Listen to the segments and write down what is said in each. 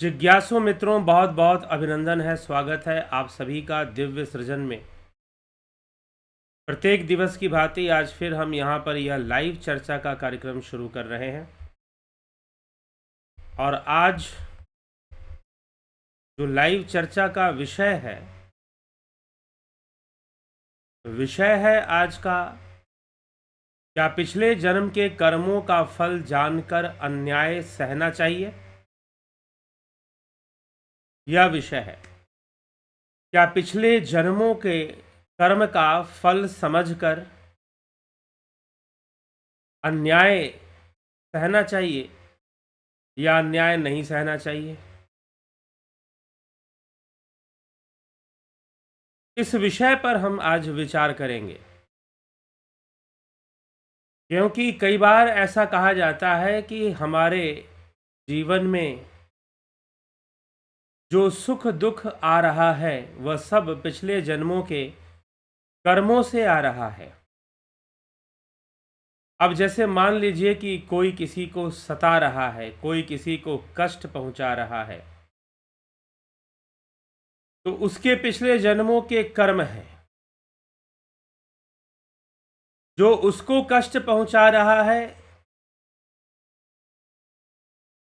जिज्ञासु मित्रों, बहुत बहुत अभिनंदन है, स्वागत है आप सभी का दिव्य सृजन में। प्रत्येक दिवस की भांति आज फिर हम यहाँ पर यह लाइव चर्चा का कार्यक्रम शुरू कर रहे हैं। और आज जो लाइव चर्चा का विषय है आज का, क्या पिछले जन्म के कर्मों का फल जानकर अन्याय सहना चाहिए? यह विषय है, क्या पिछले जन्मों के कर्म का फल समझकर अन्याय सहना चाहिए या अन्याय नहीं सहना चाहिए? इस विषय पर हम आज विचार करेंगे, क्योंकि कई बार ऐसा कहा जाता है कि हमारे जीवन में जो सुख दुख आ रहा है वह सब पिछले जन्मों के कर्मों से आ रहा है। अब जैसे मान लीजिए कि कोई किसी को सता रहा है, कोई किसी को कष्ट पहुंचा रहा है, तो उसके पिछले जन्मों के कर्म हैं। जो उसको कष्ट पहुंचा रहा है,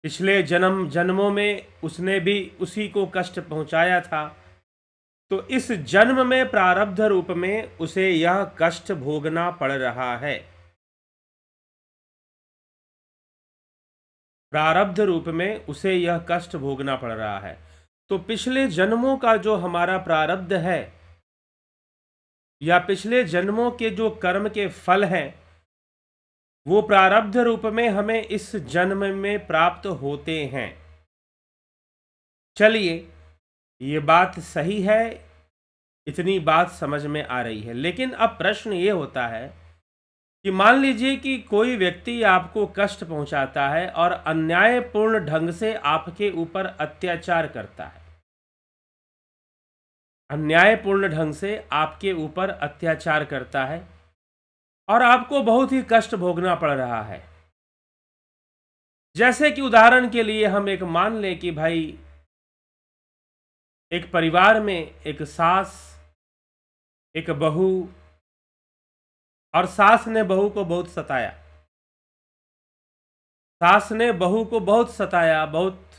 पिछले जन्मों में उसने भी उसी को कष्ट पहुंचाया था, तो इस जन्म में प्रारब्ध रूप में उसे यह कष्ट भोगना पड़ रहा है। प्रारब्ध रूप में उसे यह कष्ट भोगना पड़ रहा है। तो पिछले जन्मों का जो हमारा प्रारब्ध है या पिछले जन्मों के जो कर्म के फल हैं, वो प्रारब्ध रूप में हमें इस जन्म में प्राप्त होते हैं। चलिए, ये बात सही है, इतनी बात समझ में आ रही है। लेकिन अब प्रश्न ये होता है कि मान लीजिए कि कोई व्यक्ति आपको कष्ट पहुंचाता है और अन्यायपूर्ण ढंग से आपके ऊपर अत्याचार करता है, अन्यायपूर्ण ढंग से आपके ऊपर अत्याचार करता है और आपको बहुत ही कष्ट भोगना पड़ रहा है। जैसे कि उदाहरण के लिए हम एक मान लें कि भाई एक परिवार में एक सास, एक बहू, और सास ने बहू को बहुत सताया। सास ने बहू को बहुत सताया, बहुत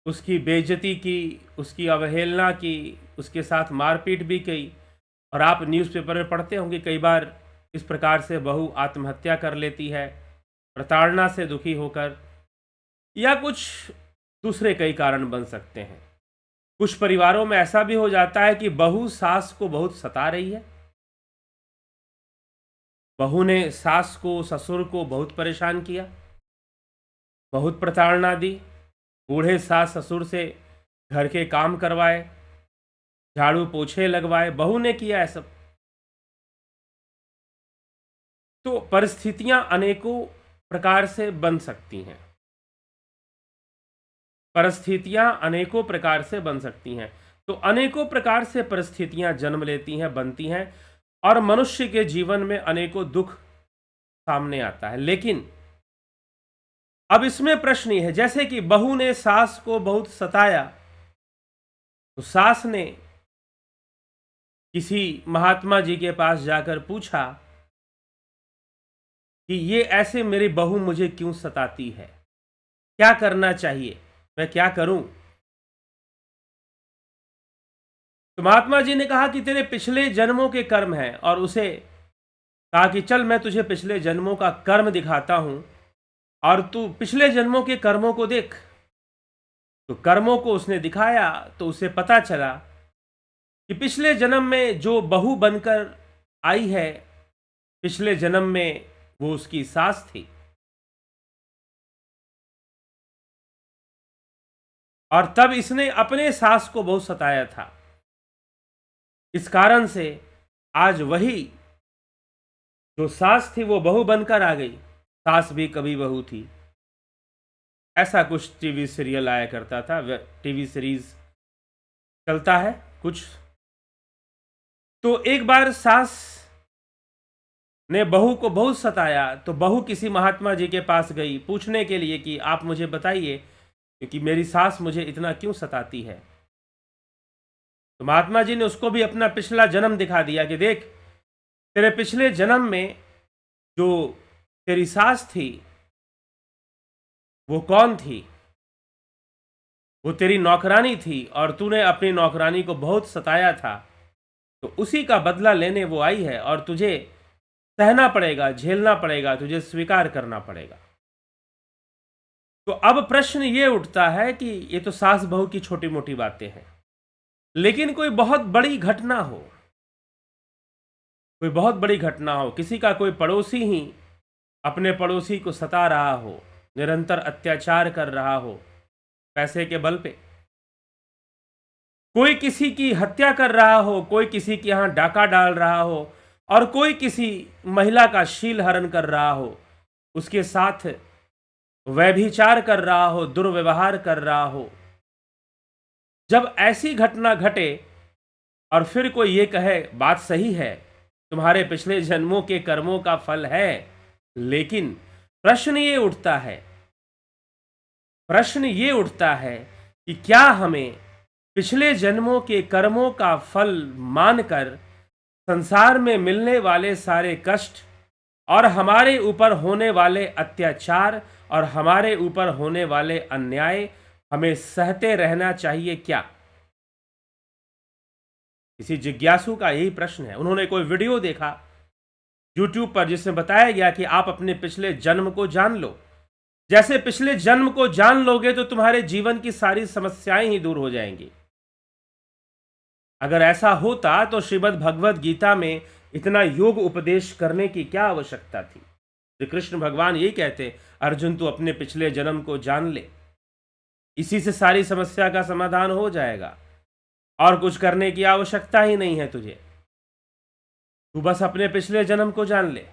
उसकी बेइज्जती की, उसकी अवहेलना की, उसके साथ मारपीट भी की। और आप न्यूज़पेपर में पढ़ते होंगे कई बार इस प्रकार से बहू आत्महत्या कर लेती है, प्रताड़ना से दुखी होकर, या कुछ दूसरे कई कारण बन सकते हैं। कुछ परिवारों में ऐसा भी हो जाता है कि बहू सास को बहुत सता रही है, बहू ने सास को, ससुर को बहुत परेशान किया, बहुत प्रताड़ना दी, बूढ़े सास ससुर से घर के काम करवाए, झाड़ू पोछे लगवाए, बहू ने किया है सब। तो परिस्थितियां अनेकों प्रकार से बन सकती हैं, परिस्थितियां अनेकों प्रकार से बन सकती हैं। तो अनेकों प्रकार से परिस्थितियां जन्म लेती हैं, बनती हैं, और मनुष्य के जीवन में अनेकों दुख सामने आता है। लेकिन अब इसमें प्रश्न ये है, जैसे कि बहू ने सास को बहुत सताया, तो सास ने किसी महात्मा जी के पास जाकर पूछा कि ये ऐसे मेरी बहू मुझे क्यों सताती है, क्या करना चाहिए, मैं क्या करूं? तो महात्मा जी ने कहा कि तेरे पिछले जन्मों के कर्म हैं, और उसे कहा कि चल मैं तुझे पिछले जन्मों का कर्म दिखाता हूं और तू पिछले जन्मों के कर्मों को देख। तो कर्मों को उसने दिखाया, तो उसे पता चला कि पिछले जन्म में जो बहू बनकर आई है, पिछले जन्म में वो उसकी सास थी, और तब इसने अपने सास को बहुत सताया था। इस कारण से आज वही जो सास थी वो बहू बनकर आ गई। सास भी कभी बहू थी, ऐसा कुछ टीवी सीरियल आया करता था, टीवी सीरीज चलता है कुछ। तो एक बार सास ने बहू को बहुत सताया, तो बहू किसी महात्मा जी के पास गई पूछने के लिए कि आप मुझे बताइए क्योंकि मेरी सास मुझे इतना क्यों सताती है। तो महात्मा जी ने उसको भी अपना पिछला जन्म दिखा दिया कि देख, तेरे पिछले जन्म में जो तेरी सास थी वो कौन थी? वो तेरी नौकरानी थी और तूने अपनी नौकरानी को बहुत सताया था, तो उसी का बदला लेने वो आई है और तुझे सहना पड़ेगा, झेलना पड़ेगा, तुझे स्वीकार करना पड़ेगा। तो अब प्रश्न ये उठता है कि ये तो सास बहू की छोटी मोटी बातें हैं, लेकिन कोई बहुत बड़ी घटना हो, कोई बहुत बड़ी घटना हो, किसी का कोई पड़ोसी ही अपने पड़ोसी को सता रहा हो, निरंतर अत्याचार कर रहा हो पैसे के बल पे, कोई किसी की हत्या कर रहा हो, कोई किसी के यहाँ डाका डाल रहा हो और कोई किसी महिला का शील हरण कर रहा हो, उसके साथ व्यभिचार कर रहा हो, दुर्व्यवहार कर रहा हो। जब ऐसी घटना घटे और फिर कोई ये कहे बात सही है, तुम्हारे पिछले जन्मों के कर्मों का फल है, लेकिन प्रश्न ये उठता है कि क्या हमें पिछले जन्मों के कर्मों का फल मानकर संसार में मिलने वाले सारे कष्ट और हमारे ऊपर होने वाले अत्याचार और हमारे ऊपर होने वाले अन्याय हमें सहते रहना चाहिए क्या? किसी जिज्ञासु का यही प्रश्न है। उन्होंने कोई वीडियो देखा YouTube पर जिसमें बताया गया कि आप अपने पिछले जन्म को जान लो, जैसे पिछले जन्म को जान लोगे तो तुम्हारे जीवन की सारी समस्याएं ही दूर हो जाएंगी। अगर ऐसा होता तो श्रीमद् भगवद गीता में इतना योग उपदेश करने की क्या आवश्यकता थी? श्री कृष्ण भगवान यही कहते, अर्जुन तू अपने पिछले जन्म को जान ले, इसी से सारी समस्या का समाधान हो जाएगा और कुछ करने की आवश्यकता ही नहीं है तुझे। तू बस अपने पिछले जन्म को जान ले,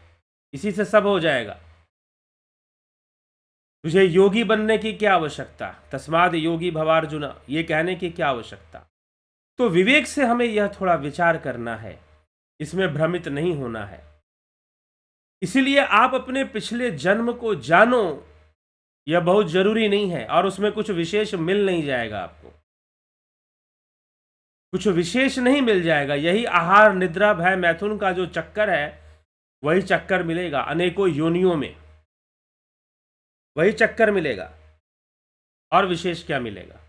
इसी से सब हो जाएगा। तुझे योगी बनने की क्या आवश्यकता? तस्माद योगी भवार्जुन, ये कहने की क्या आवश्यकता? तो विवेक से हमें यह थोड़ा विचार करना है, इसमें भ्रमित नहीं होना है। इसीलिए आप अपने पिछले जन्म को जानो, यह बहुत जरूरी नहीं है और उसमें कुछ विशेष मिल नहीं जाएगा आपको, कुछ विशेष नहीं मिल जाएगा। यही आहार निद्रा भय मैथुन का जो चक्कर है वही चक्कर मिलेगा, अनेकों योनियों में वही चक्कर मिलेगा और विशेष क्या मिलेगा।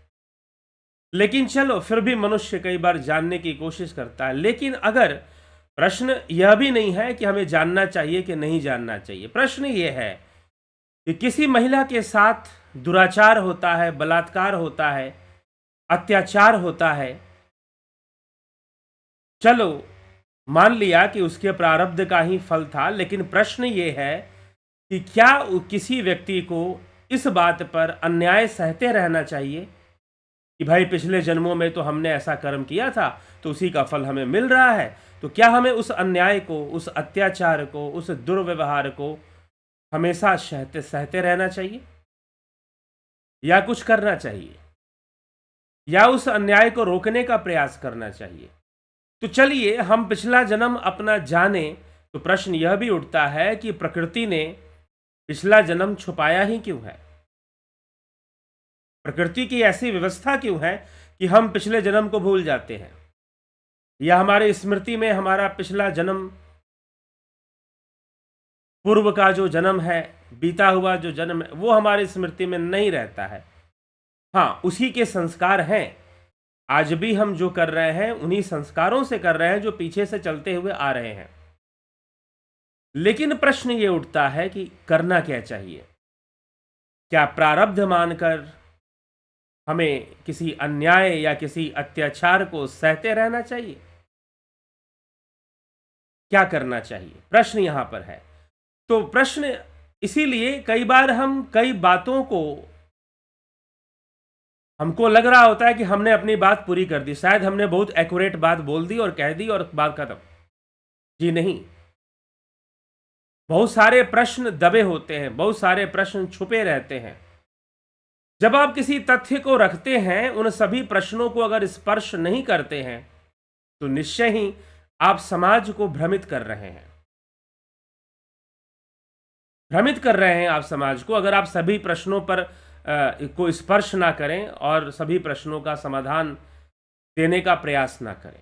लेकिन चलो, फिर भी मनुष्य कई बार जानने की कोशिश करता है। लेकिन अगर प्रश्न यह भी नहीं है कि हमें जानना चाहिए कि नहीं जानना चाहिए, प्रश्न यह है कि किसी महिला के साथ दुराचार होता है, बलात्कार होता है, अत्याचार होता है, चलो मान लिया कि उसके प्रारब्ध का ही फल था, लेकिन प्रश्न ये है कि क्या किसी व्यक्ति को इस बात पर अन्याय सहते रहना चाहिए कि भाई पिछले जन्मों में तो हमने ऐसा कर्म किया था तो उसी का फल हमें मिल रहा है, तो क्या हमें उस अन्याय को, उस अत्याचार को, उस दुर्व्यवहार को हमेशा सहते रहना चाहिए या कुछ करना चाहिए या उस अन्याय को रोकने का प्रयास करना चाहिए? तो चलिए हम पिछला जन्म अपना जाने, तो प्रश्न यह भी उठता है कि प्रकृति ने पिछला जन्म छुपाया ही क्यों है? प्रकृति की ऐसी व्यवस्था क्यों है कि हम पिछले जन्म को भूल जाते हैं या हमारे स्मृति में हमारा पिछला जन्म, पूर्व का जो जन्म है, बीता हुआ जो जन्म है, वो हमारी स्मृति में नहीं रहता है। हाँ, उसी के संस्कार हैं, आज भी हम जो कर रहे हैं उन्हीं संस्कारों से कर रहे हैं जो पीछे से चलते हुए आ रहे हैं। लेकिन प्रश्न ये उठता है कि करना क्या चाहिए? क्या प्रारब्ध मानकर हमें किसी अन्याय या किसी अत्याचार को सहते रहना चाहिए? क्या करना चाहिए? प्रश्न यहां पर है। तो प्रश्न इसीलिए कई बार हम कई बातों को, हमको लग रहा होता है कि हमने अपनी बात पूरी कर दी, शायद हमने बहुत एक्यूरेट बात बोल दी और कह दी और बात खत्म। जी नहीं, बहुत सारे प्रश्न दबे होते हैं, बहुत सारे प्रश्न छुपे रहते हैं। जब आप किसी तथ्य को रखते हैं, उन सभी प्रश्नों को अगर स्पर्श नहीं करते हैं तो निश्चय ही आप समाज को भ्रमित कर रहे हैं। भ्रमित कर रहे हैं आप समाज को, अगर आप सभी प्रश्नों पर को स्पर्श ना करें और सभी प्रश्नों का समाधान देने का प्रयास ना करें।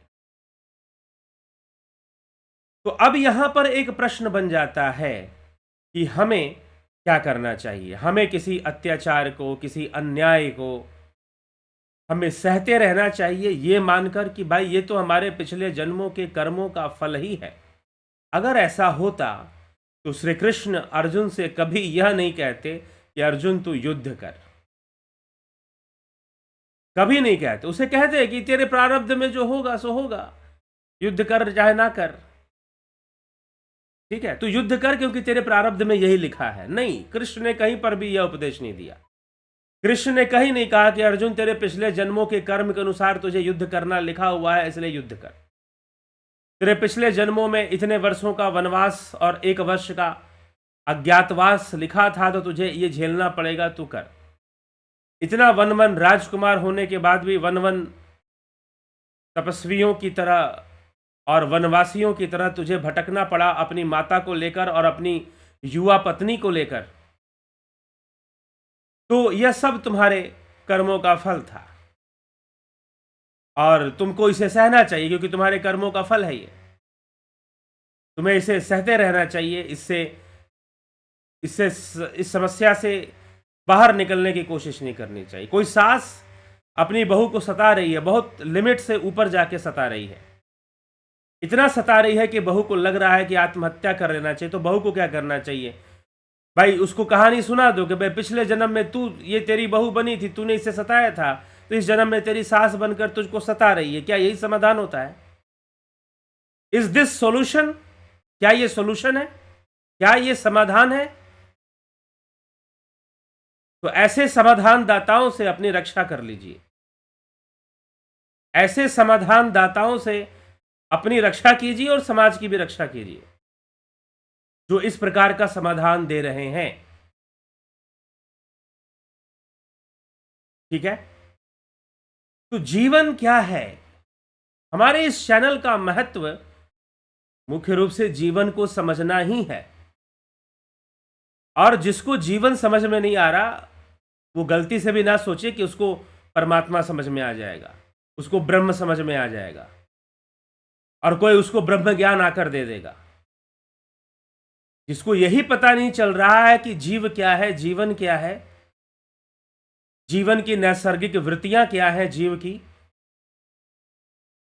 तो अब यहां पर एक प्रश्न बन जाता है कि हमें क्या करना चाहिए। हमें किसी अत्याचार को, किसी अन्याय को हमें सहते रहना चाहिए, ये मानकर कि भाई ये तो हमारे पिछले जन्मों के कर्मों का फल ही है। अगर ऐसा होता तो श्री कृष्ण अर्जुन से कभी यह नहीं कहते कि अर्जुन तू युद्ध कर, कभी नहीं कहते। उसे कहते कि तेरे प्रारब्ध में जो होगा सो होगा, युद्ध कर चाहे ना कर, ठीक है, तू युद्ध कर क्योंकि तेरे प्रारब्ध में यही लिखा है। नहीं, कृष्ण ने कहीं पर भी यह उपदेश नहीं दिया। कृष्ण ने कहीं नहीं कहा कि अर्जुन तेरे पिछले जन्मों के कर्म के अनुसार तुझे युद्ध करना लिखा हुआ है इसलिए युद्ध कर, तेरे पिछले जन्मों में इतने वर्षों का वनवास और 1 वर्ष का अज्ञातवास लिखा था तो तुझे ये झेलना पड़ेगा, तू कर। इतना वन वन राजकुमार होने के बाद भी वन वन तपस्वियों की तरह और वनवासियों की तरह तुझे भटकना पड़ा अपनी माता को लेकर और अपनी युवा पत्नी को लेकर, तो यह सब तुम्हारे कर्मों का फल था और तुमको इसे सहना चाहिए क्योंकि तुम्हारे कर्मों का फल है ये। तुम्हें इसे सहते रहना चाहिए, इससे इससे इस समस्या से बाहर निकलने की कोशिश नहीं करनी चाहिए। कोई सास अपनी बहू को सता रही है, बहुत लिमिट से ऊपर जाके सता रही है, इतना सता रही है कि बहू को लग रहा है कि आत्महत्या कर लेना चाहिए। तो बहू को क्या करना चाहिए भाई, उसको कहानी सुना दो कि भाई पिछले जन्म में तू, ये तेरी बहू बनी थी, तूने इसे सताया था, तो इस जन्म में तेरी सास बनकर तुझको सता रही है। क्या यही समाधान होता है? Is this solution? क्या ये सॉल्यूशन है? क्या ये समाधान है? तो ऐसे समाधान दाताओं से अपनी रक्षा कर लीजिए, ऐसे समाधान दाताओं से अपनी रक्षा कीजिए और समाज की भी रक्षा कीजिए जो इस प्रकार का समाधान दे रहे हैं। ठीक है, तो जीवन क्या है? हमारे इस चैनल का महत्व मुख्य रूप से जीवन को समझना ही है। और जिसको जीवन समझ में नहीं आ रहा वो गलती से भी ना सोचे कि उसको परमात्मा समझ में आ जाएगा, उसको ब्रह्म समझ में आ जाएगा और कोई उसको ब्रह्म ज्ञान आकर दे देगा। जिसको यही पता नहीं चल रहा है कि जीव क्या है, जीवन क्या है, जीवन की नैसर्गिक वृत्तियां क्या है, जीव की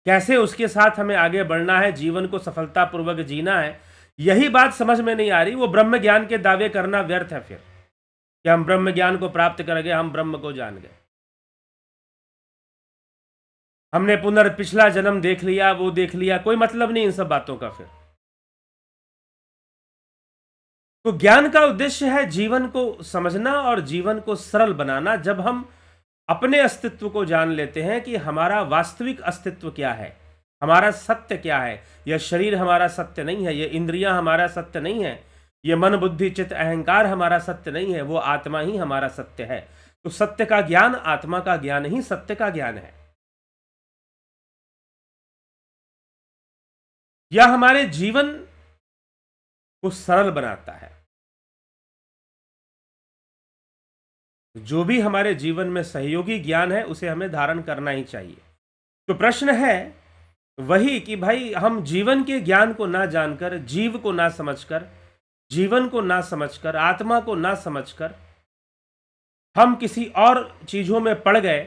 कैसे उसके साथ हमें आगे बढ़ना है, जीवन को सफलतापूर्वक जीना है, यही बात समझ में नहीं आ रही। वो ब्रह्म ज्ञान के दावे करना व्यर्थ है फिर कि हम ब्रह्म ज्ञान को प्राप्त कर गए, हम ब्रह्म को जान गए, हमने पिछला जन्म देख लिया, वो देख लिया, कोई मतलब नहीं इन सब बातों का। फिर तो ज्ञान का उद्देश्य है जीवन को समझना और जीवन को सरल बनाना। जब हम अपने अस्तित्व को जान लेते हैं कि हमारा वास्तविक अस्तित्व क्या है, हमारा सत्य क्या है, यह शरीर हमारा सत्य नहीं है, यह इंद्रियां हमारा सत्य नहीं है, यह मन बुद्धि चित्त अहंकार हमारा सत्य नहीं है, वो आत्मा ही हमारा सत्य है। तो सत्य का ज्ञान, आत्मा का ज्ञान ही सत्य का ज्ञान है। यह हमारे जीवन को सरल बनाता है। जो भी हमारे जीवन में सहयोगी ज्ञान है उसे हमें धारण करना ही चाहिए। तो प्रश्न है वही कि भाई हम जीवन के ज्ञान को ना जानकर, जीव को ना समझकर, जीवन को ना समझकर, आत्मा को ना समझकर हम किसी और चीजों में पड़ गए।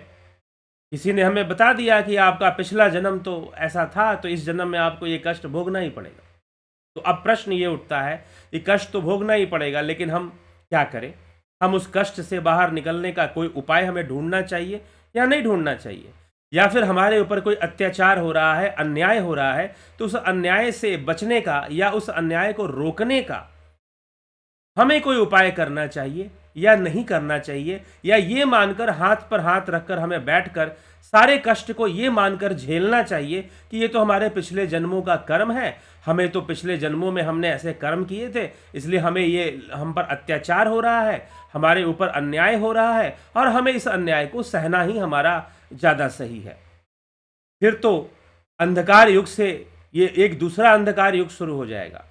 किसी ने हमें बता दिया कि आपका पिछला जन्म तो ऐसा था, तो इस जन्म में आपको ये कष्ट भोगना ही पड़ेगा। तो अब प्रश्न ये उठता है कि कष्ट तो भोगना ही पड़ेगा, लेकिन हम क्या करें? हम उस कष्ट से बाहर निकलने का कोई उपाय हमें ढूंढना चाहिए या नहीं ढूंढना चाहिए? या फिर हमारे ऊपर कोई अत्याचार हो रहा है, अन्याय हो रहा है, तो उस अन्याय से बचने का या उस अन्याय को रोकने का हमें कोई उपाय करना चाहिए या नहीं करना चाहिए? या ये मानकर हाथ पर हाथ रखकर हमें बैठकर सारे कष्ट को ये मानकर झेलना चाहिए कि ये तो हमारे पिछले जन्मों का कर्म है, हमें तो पिछले जन्मों में हमने ऐसे कर्म किए थे, इसलिए हमें ये, हम पर अत्याचार हो रहा है, हमारे ऊपर अन्याय हो रहा है और हमें इस अन्याय को सहना ही हमारा ज़्यादा सही है। फिर तो अंधकार युग से ये एक दूसरा अंधकार युग शुरू हो जाएगा।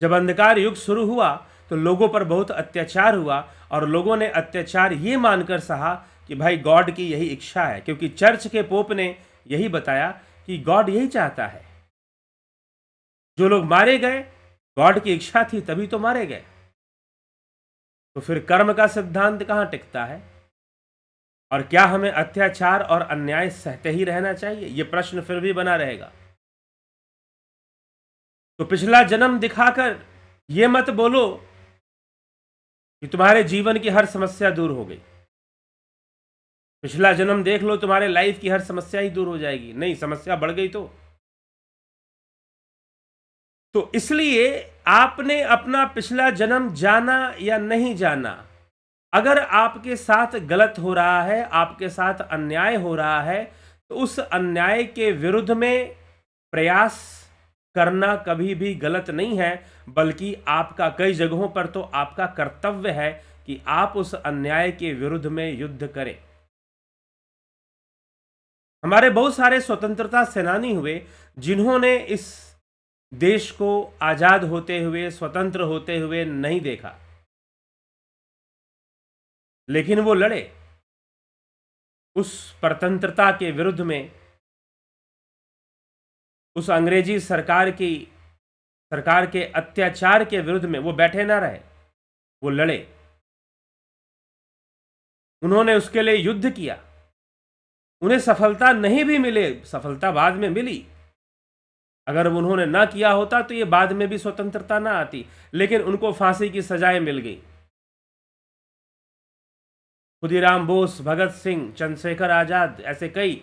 जब अंधकार युग शुरू हुआ तो लोगों पर बहुत अत्याचार हुआ और लोगों ने अत्याचार ये मानकर सहा कि भाई गॉड की यही इच्छा है, क्योंकि चर्च के पोप ने यही बताया कि गॉड यही चाहता है। जो लोग मारे गए, गॉड की इच्छा थी तभी तो मारे गए। तो फिर कर्म का सिद्धांत कहां टिकता है? और क्या हमें अत्याचार और अन्याय सहते ही रहना चाहिए? यह प्रश्न फिर भी बना रहेगा। तो पिछला जन्म दिखाकर यह मत बोलो कि तुम्हारे जीवन की हर समस्या दूर हो गई। पिछला जन्म देख लो, तुम्हारे लाइफ की हर समस्या ही दूर हो जाएगी। नहीं, समस्या बढ़ गई तो इसलिए आपने अपना पिछला जन्म जाना या नहीं जाना, अगर आपके साथ गलत हो रहा है, आपके साथ अन्याय हो रहा है, तो उस अन्याय के विरुद्ध में प्रयास करना कभी भी गलत नहीं है, बल्कि आपका कई जगहों पर तो आपका कर्तव्य है कि आप उस अन्याय के विरुद्ध में युद्ध करें। हमारे बहुत सारे स्वतंत्रता सेनानी हुए जिन्होंने इस देश को आजाद होते हुए, स्वतंत्र होते हुए नहीं देखा, लेकिन वो लड़े उस परतंत्रता के विरुद्ध में, उस अंग्रेजी सरकार के अत्याचार के विरुद्ध में। वो बैठे ना रहे, वो लड़े, उन्होंने उसके लिए युद्ध किया। उन्हें सफलता नहीं भी मिले, सफलता बाद में मिली। अगर उन्होंने ना किया होता तो ये बाद में भी स्वतंत्रता ना आती, लेकिन उनको फांसी की सजाएं मिल गई। खुदीराम बोस, भगत सिंह, चंद्रशेखर आजाद, ऐसे कई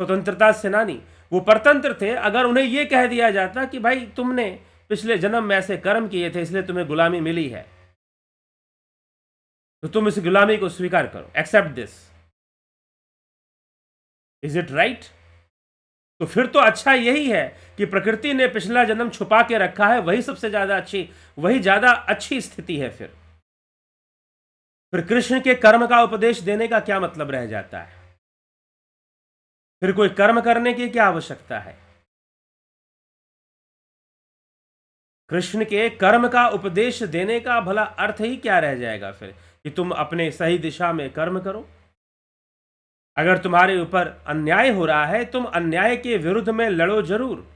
स्वतंत्रता सेनानी वो परतंत्र थे। अगर उन्हें यह कह दिया जाता कि भाई तुमने पिछले जन्म में ऐसे कर्म किए थे इसलिए तुम्हें गुलामी मिली है, तो तुम इस गुलामी को स्वीकार करो, accept this, is it right? तो फिर तो अच्छा यही है कि प्रकृति ने पिछला जन्म छुपा के रखा है, वही सबसे ज्यादा अच्छी, वही ज्यादा अच्छी स्थिति है। फिर कृष्ण के कर्म का उपदेश देने का क्या मतलब रह जाता है? फिर कोई कर्म करने की क्या आवश्यकता है? कृष्ण के कर्म का उपदेश देने का भला अर्थ ही क्या रह जाएगा फिर, कि तुम अपने सही दिशा में कर्म करो। अगर तुम्हारे ऊपर अन्याय हो रहा है, तुम अन्याय के विरुद्ध में लड़ो जरूर,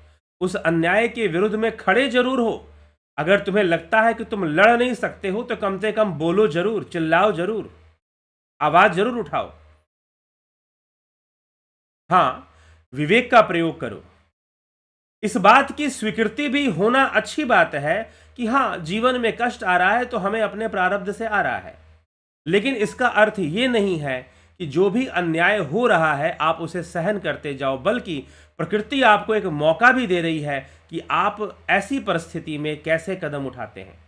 उस अन्याय के विरुद्ध में खड़े जरूर हो। अगर तुम्हें लगता है कि तुम लड़ नहीं सकते हो तो कम से कम बोलो जरूर, चिल्लाओ जरूर, आवाज जरूर उठाओ। हाँ, विवेक का प्रयोग करो। इस बात की स्वीकृति भी होना अच्छी बात है कि हाँ, जीवन में कष्ट आ रहा है तो हमें अपने प्रारब्ध से आ रहा है, लेकिन इसका अर्थ ये नहीं है कि जो भी अन्याय हो रहा है आप उसे सहन करते जाओ, बल्कि प्रकृति आपको एक मौका भी दे रही है कि आप ऐसी परिस्थिति में कैसे कदम उठाते हैं।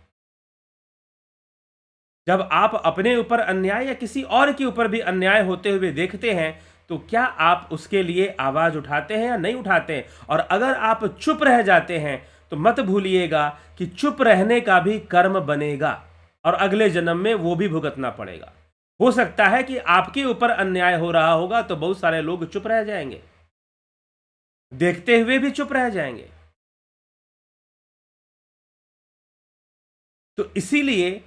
जब आप अपने ऊपर अन्याय या किसी और के ऊपर भी अन्याय होते हुए देखते हैं तो क्या आप उसके लिए आवाज उठाते हैं या नहीं उठाते हैं? और अगर आप चुप रह जाते हैं तो मत भूलिएगा कि चुप रहने का भी कर्म बनेगा और अगले जन्म में वो भी भुगतना पड़ेगा। हो सकता है कि आपके ऊपर अन्याय हो रहा होगा तो बहुत सारे लोग चुप रह जाएंगे, देखते हुए भी चुप रह जाएंगे। तो इसीलिए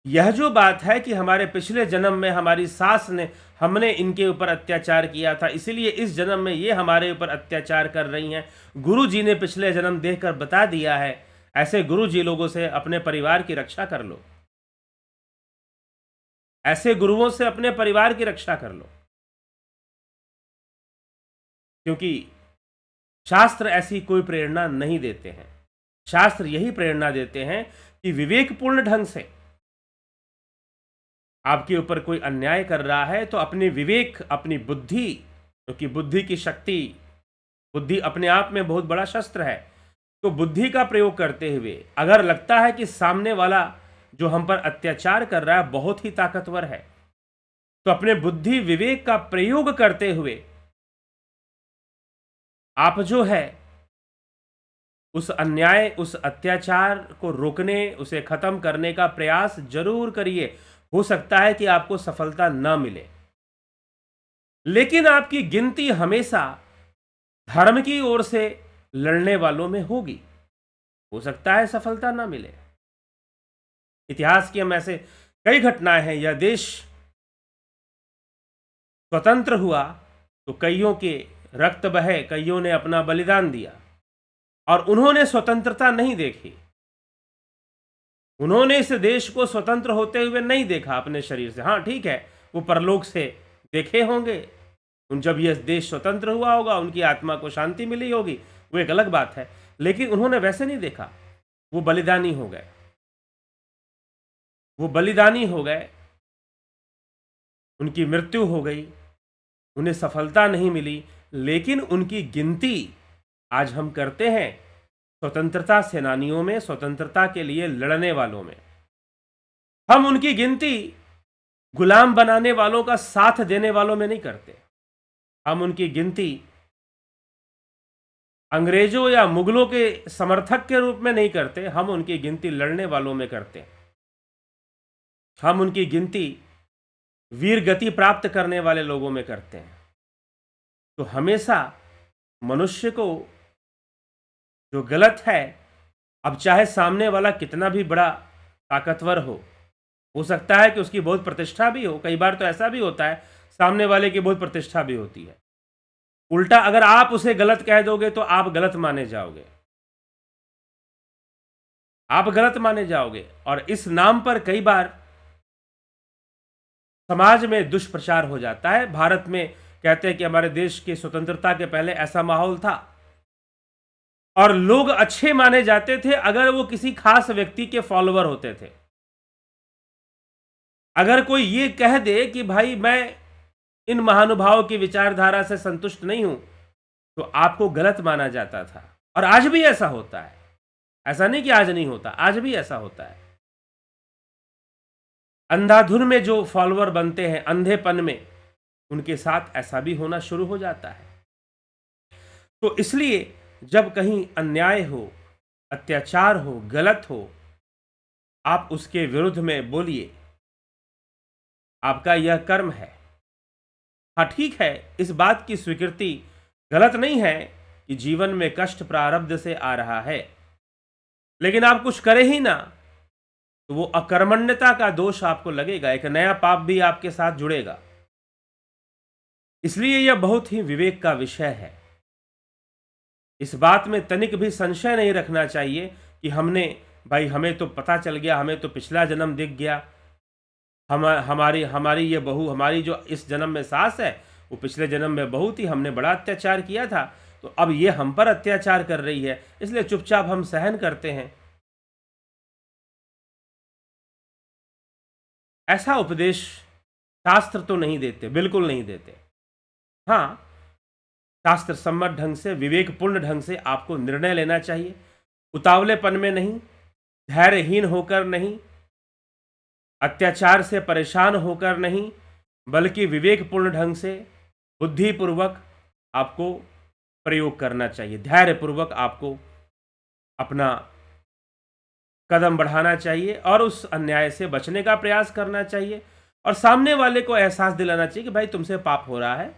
यह जो बात है कि हमारे पिछले जन्म में हमारी सास ने, हमने इनके ऊपर अत्याचार किया था, इसीलिए इस जन्म में ये हमारे ऊपर अत्याचार कर रही हैं, गुरु जी ने पिछले जन्म देखकर बता दिया है। ऐसे गुरु जी लोगों से अपने परिवार की रक्षा कर लो, ऐसे गुरुओं से अपने परिवार की रक्षा कर लो, क्योंकि शास्त्र ऐसी कोई प्रेरणा नहीं देते हैं। शास्त्र यही प्रेरणा देते हैं कि विवेकपूर्ण ढंग से आपके ऊपर कोई अन्याय कर रहा है तो अपनी विवेक, अपनी बुद्धि, क्योंकि बुद्धि की शक्ति, बुद्धि अपने आप में बहुत बड़ा शस्त्र है, तो बुद्धि का प्रयोग करते हुए अगर लगता है कि सामने वाला जो हम पर अत्याचार कर रहा है बहुत ही ताकतवर है, तो अपने बुद्धि विवेक का प्रयोग करते हुए आप जो है उस अन्याय, उस अत्याचार को रोकने, उसे खत्म करने का प्रयास जरूर करिए। हो सकता है कि आपको सफलता न मिले, लेकिन आपकी गिनती हमेशा धर्म की ओर से लड़ने वालों में होगी। हो सकता है सफलता ना मिले। इतिहास की हम ऐसे कई घटनाएं हैं, यह देश स्वतंत्र हुआ तो कईयों के रक्त बहे, कईयों ने अपना बलिदान दिया और उन्होंने स्वतंत्रता नहीं देखी। उन्होंने इस देश को स्वतंत्र होते हुए नहीं देखा अपने शरीर से। हाँ ठीक है, वो परलोक से देखे होंगे, जब यह देश स्वतंत्र हुआ होगा उनकी आत्मा को शांति मिली होगी, वो एक अलग बात है, लेकिन उन्होंने वैसे नहीं देखा। वो बलिदानी हो गए, वो बलिदानी हो गए, उनकी मृत्यु हो गई, उन्हें सफलता नहीं मिली, लेकिन उनकी गिनती आज हम करते हैं स्वतंत्रता सेनानियों में, स्वतंत्रता के लिए लड़ने वालों में। हम उनकी गिनती गुलाम बनाने वालों का साथ देने वालों में नहीं करते। हम उनकी गिनती अंग्रेजों या मुगलों के समर्थक के रूप में नहीं करते, हम उनकी गिनती लड़ने वालों में करते हैं। हम उनकी गिनती वीर गति प्राप्त करने वाले लोगों में करते हैं। तो हमेशा मनुष्य को जो गलत है, अब चाहे सामने वाला कितना भी बड़ा ताकतवर हो सकता है कि उसकी बहुत प्रतिष्ठा भी हो, कई बार तो ऐसा भी होता है सामने वाले की बहुत प्रतिष्ठा भी होती है। उल्टा अगर आप उसे गलत कह दोगे तो आप गलत माने जाओगे, आप गलत माने जाओगे। और इस नाम पर कई बार समाज में दुष्प्रचार हो जाता है। भारत में कहते हैं कि हमारे देश की स्वतंत्रता के पहले ऐसा माहौल था और लोग अच्छे माने जाते थे अगर वो किसी खास व्यक्ति के फॉलोअर होते थे। अगर कोई ये कह दे कि भाई मैं इन महानुभावों की विचारधारा से संतुष्ट नहीं हूं, तो आपको गलत माना जाता था। और आज भी ऐसा होता है, ऐसा नहीं कि आज नहीं होता, आज भी ऐसा होता है। अंधाधुन में जो फॉलोअर बनते हैं, अंधेपन में, उनके साथ ऐसा भी होना शुरू हो जाता है। तो इसलिए जब कहीं अन्याय हो, अत्याचार हो, गलत हो, आप उसके विरुद्ध में बोलिए, आपका यह कर्म है। हाँ ठीक है, इस बात की स्वीकृति गलत नहीं है कि जीवन में कष्ट प्रारब्ध से आ रहा है, लेकिन आप कुछ करें ही ना तो वो अकर्मण्यता का दोष आपको लगेगा, एक नया पाप भी आपके साथ जुड़ेगा। इसलिए यह बहुत ही विवेक का विषय है। इस बात में तनिक भी संशय नहीं रखना चाहिए कि हमें तो पता चल गया, हमें तो पिछला जन्म दिख गया, हमारी ये बहू, हमारी जो इस जन्म में सास है वो पिछले जन्म में बहू थी, हमने बड़ा अत्याचार किया था, तो अब ये हम पर अत्याचार कर रही है, इसलिए चुपचाप हम सहन करते हैं। ऐसा उपदेश शास्त्र तो नहीं देते, बिल्कुल नहीं देते। हाँ, शास्त्र सम्मत ढंग से, विवेकपूर्ण ढंग से आपको निर्णय लेना चाहिए, उतावलेपन में नहीं, धैर्यहीन होकर नहीं, अत्याचार से परेशान होकर नहीं, बल्कि विवेकपूर्ण ढंग से, बुद्धिपूर्वक आपको प्रयोग करना चाहिए। धैर्यपूर्वक आपको अपना कदम बढ़ाना चाहिए और उस अन्याय से बचने का प्रयास करना चाहिए और सामने वाले को एहसास दिलाना चाहिए कि भाई तुमसे पाप हो रहा है,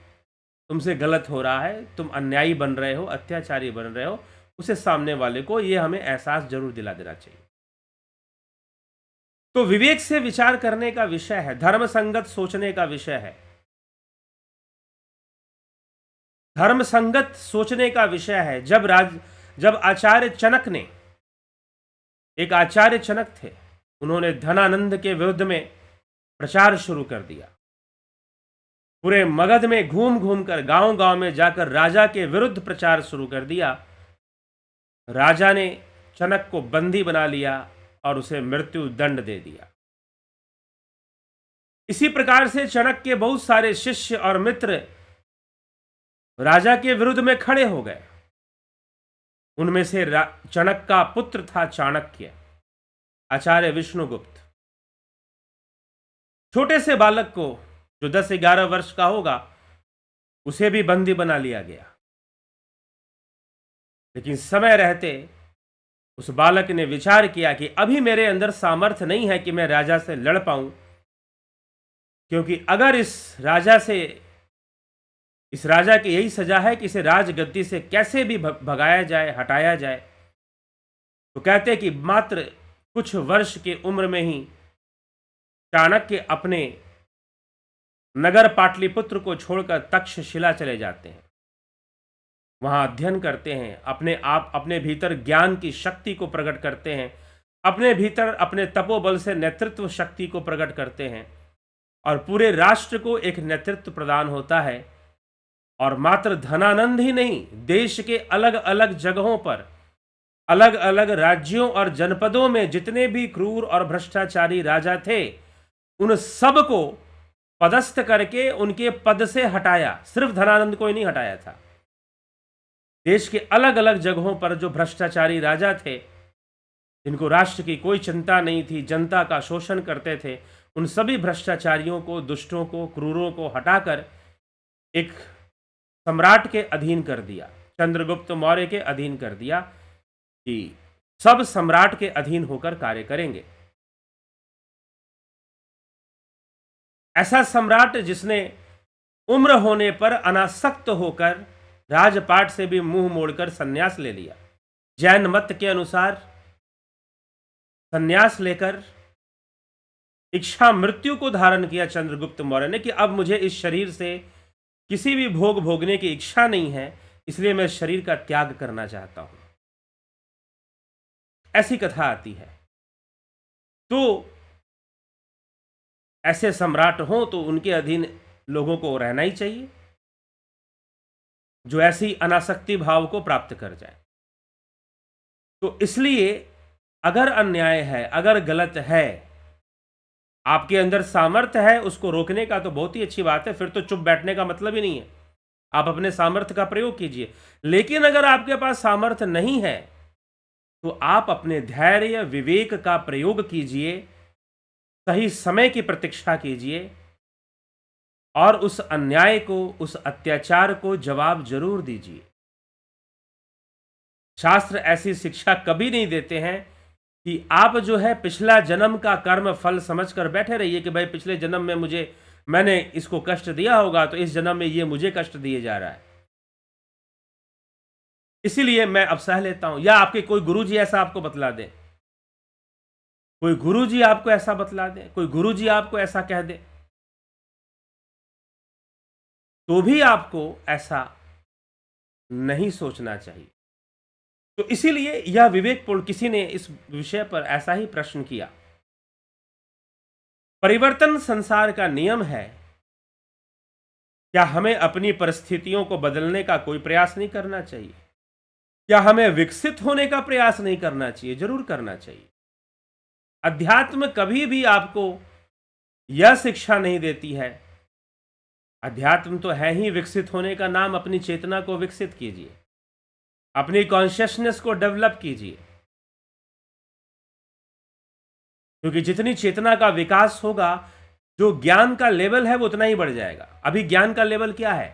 तुमसे गलत हो रहा है, तुम अन्यायी बन रहे हो, अत्याचारी बन रहे हो। उसे सामने वाले को ये हमें एहसास जरूर दिला देना चाहिए। तो विवेक से विचार करने का विषय है, धर्म संगत सोचने का विषय है, धर्म संगत सोचने का विषय है। जब आचार्य चनक ने, एक आचार्य चनक थे, उन्होंने धनानंद के विरुद्ध में प्रचार शुरू कर दिया। पूरे मगध में घूम घूम कर, गांव गांव में जाकर राजा के विरुद्ध प्रचार शुरू कर दिया। राजा ने चनक को बंदी बना लिया और उसे मृत्यु दंड दे दिया। इसी प्रकार से चनक के बहुत सारे शिष्य और मित्र राजा के विरुद्ध में खड़े हो गए। उनमें से चनक का पुत्र था चाणक्य, आचार्य विष्णुगुप्त। छोटे से बालक को जो 10-11 वर्ष का होगा, उसे भी बंदी बना लिया गया। लेकिन समय रहते उस बालक ने विचार किया कि अभी मेरे अंदर सामर्थ्य नहीं है कि मैं राजा से लड़ पाऊं, क्योंकि अगर इस राजा की यही सजा है कि इसे राजगद्दी से कैसे भी भगाया जाए, हटाया जाए, तो कहते हैं कि मात्र कुछ वर्ष के उम्र में ही चाणक्य अपने नगर पाटलिपुत्र को छोड़कर तक्षशिला चले जाते हैं। वहां अध्ययन करते हैं, अपने भीतर ज्ञान की शक्ति को प्रकट करते हैं, अपने भीतर अपने तपोबल से नेतृत्व शक्ति को प्रकट करते हैं और पूरे राष्ट्र को एक नेतृत्व प्रदान होता है। और मात्र धनानंद ही नहीं, देश के अलग अलग जगहों पर, अलग अलग राज्यों और जनपदों में जितने भी क्रूर और भ्रष्टाचारी राजा थे, उन सब को पदस्थ करके उनके पद से हटाया। सिर्फ धनानंद को ही नहीं हटाया था, देश के अलग अलग जगहों पर जो भ्रष्टाचारी राजा थे, जिनको राष्ट्र की कोई चिंता नहीं थी, जनता का शोषण करते थे, उन सभी भ्रष्टाचारियों को, दुष्टों को, क्रूरों को हटाकर एक सम्राट के अधीन कर दिया, चंद्रगुप्त मौर्य के अधीन कर दिया कि सब सम्राट के अधीन होकर कार्य करेंगे। ऐसा सम्राट जिसने उम्र होने पर अनासक्त होकर राजपाट से भी मुंह मोड़कर संन्यास ले लिया। जैन मत के अनुसार संन्यास लेकर इच्छा मृत्यु को धारण किया चंद्रगुप्त मौर्य ने कि अब मुझे इस शरीर से किसी भी भोग भोगने की इच्छा नहीं है, इसलिए मैं शरीर का त्याग करना चाहता हूं। ऐसी कथा आती है। तो ऐसे सम्राट हों तो उनके अधीन लोगों को रहना ही चाहिए, जो ऐसी अनासक्ति भाव को प्राप्त कर जाए। तो इसलिए अगर अन्याय है, अगर गलत है, आपके अंदर सामर्थ्य है उसको रोकने का, तो बहुत ही अच्छी बात है, फिर तो चुप बैठने का मतलब ही नहीं है। आप अपने सामर्थ्य का प्रयोग कीजिए। लेकिन अगर आपके पास सामर्थ्य नहीं है तो आप अपने धैर्य विवेक का प्रयोग कीजिए, सही समय की प्रतीक्षा कीजिए और उस अन्याय को, उस अत्याचार को जवाब जरूर दीजिए। शास्त्र ऐसी शिक्षा कभी नहीं देते हैं कि आप जो है पिछला जन्म का कर्म फल समझकर बैठे रहिए कि भाई पिछले जन्म में मैंने इसको कष्ट दिया होगा, तो इस जन्म में ये मुझे कष्ट दिए जा रहा है, इसीलिए मैं अब सह लेता हूं। या आपके कोई गुरुजी ऐसा आपको बतला दे, कोई गुरुजी आपको ऐसा बतला दे, कोई गुरुजी आपको ऐसा कह दे, तो भी आपको ऐसा नहीं सोचना चाहिए। तो इसीलिए यह विवेकपूर्ण, किसी ने इस विषय पर ऐसा ही प्रश्न किया। परिवर्तन संसार का नियम है, क्या हमें अपनी परिस्थितियों को बदलने का कोई प्रयास नहीं करना चाहिए? क्या हमें विकसित होने का प्रयास नहीं करना चाहिए? जरूर करना चाहिए। अध्यात्म कभी भी आपको यह शिक्षा नहीं देती है। अध्यात्म तो है ही विकसित होने का नाम। अपनी चेतना को विकसित कीजिए, अपनी कॉन्शियसनेस को डेवलप कीजिए, क्योंकि जितनी चेतना का विकास होगा, जो ज्ञान का लेवल है वो उतना ही बढ़ जाएगा। अभी ज्ञान का लेवल क्या है?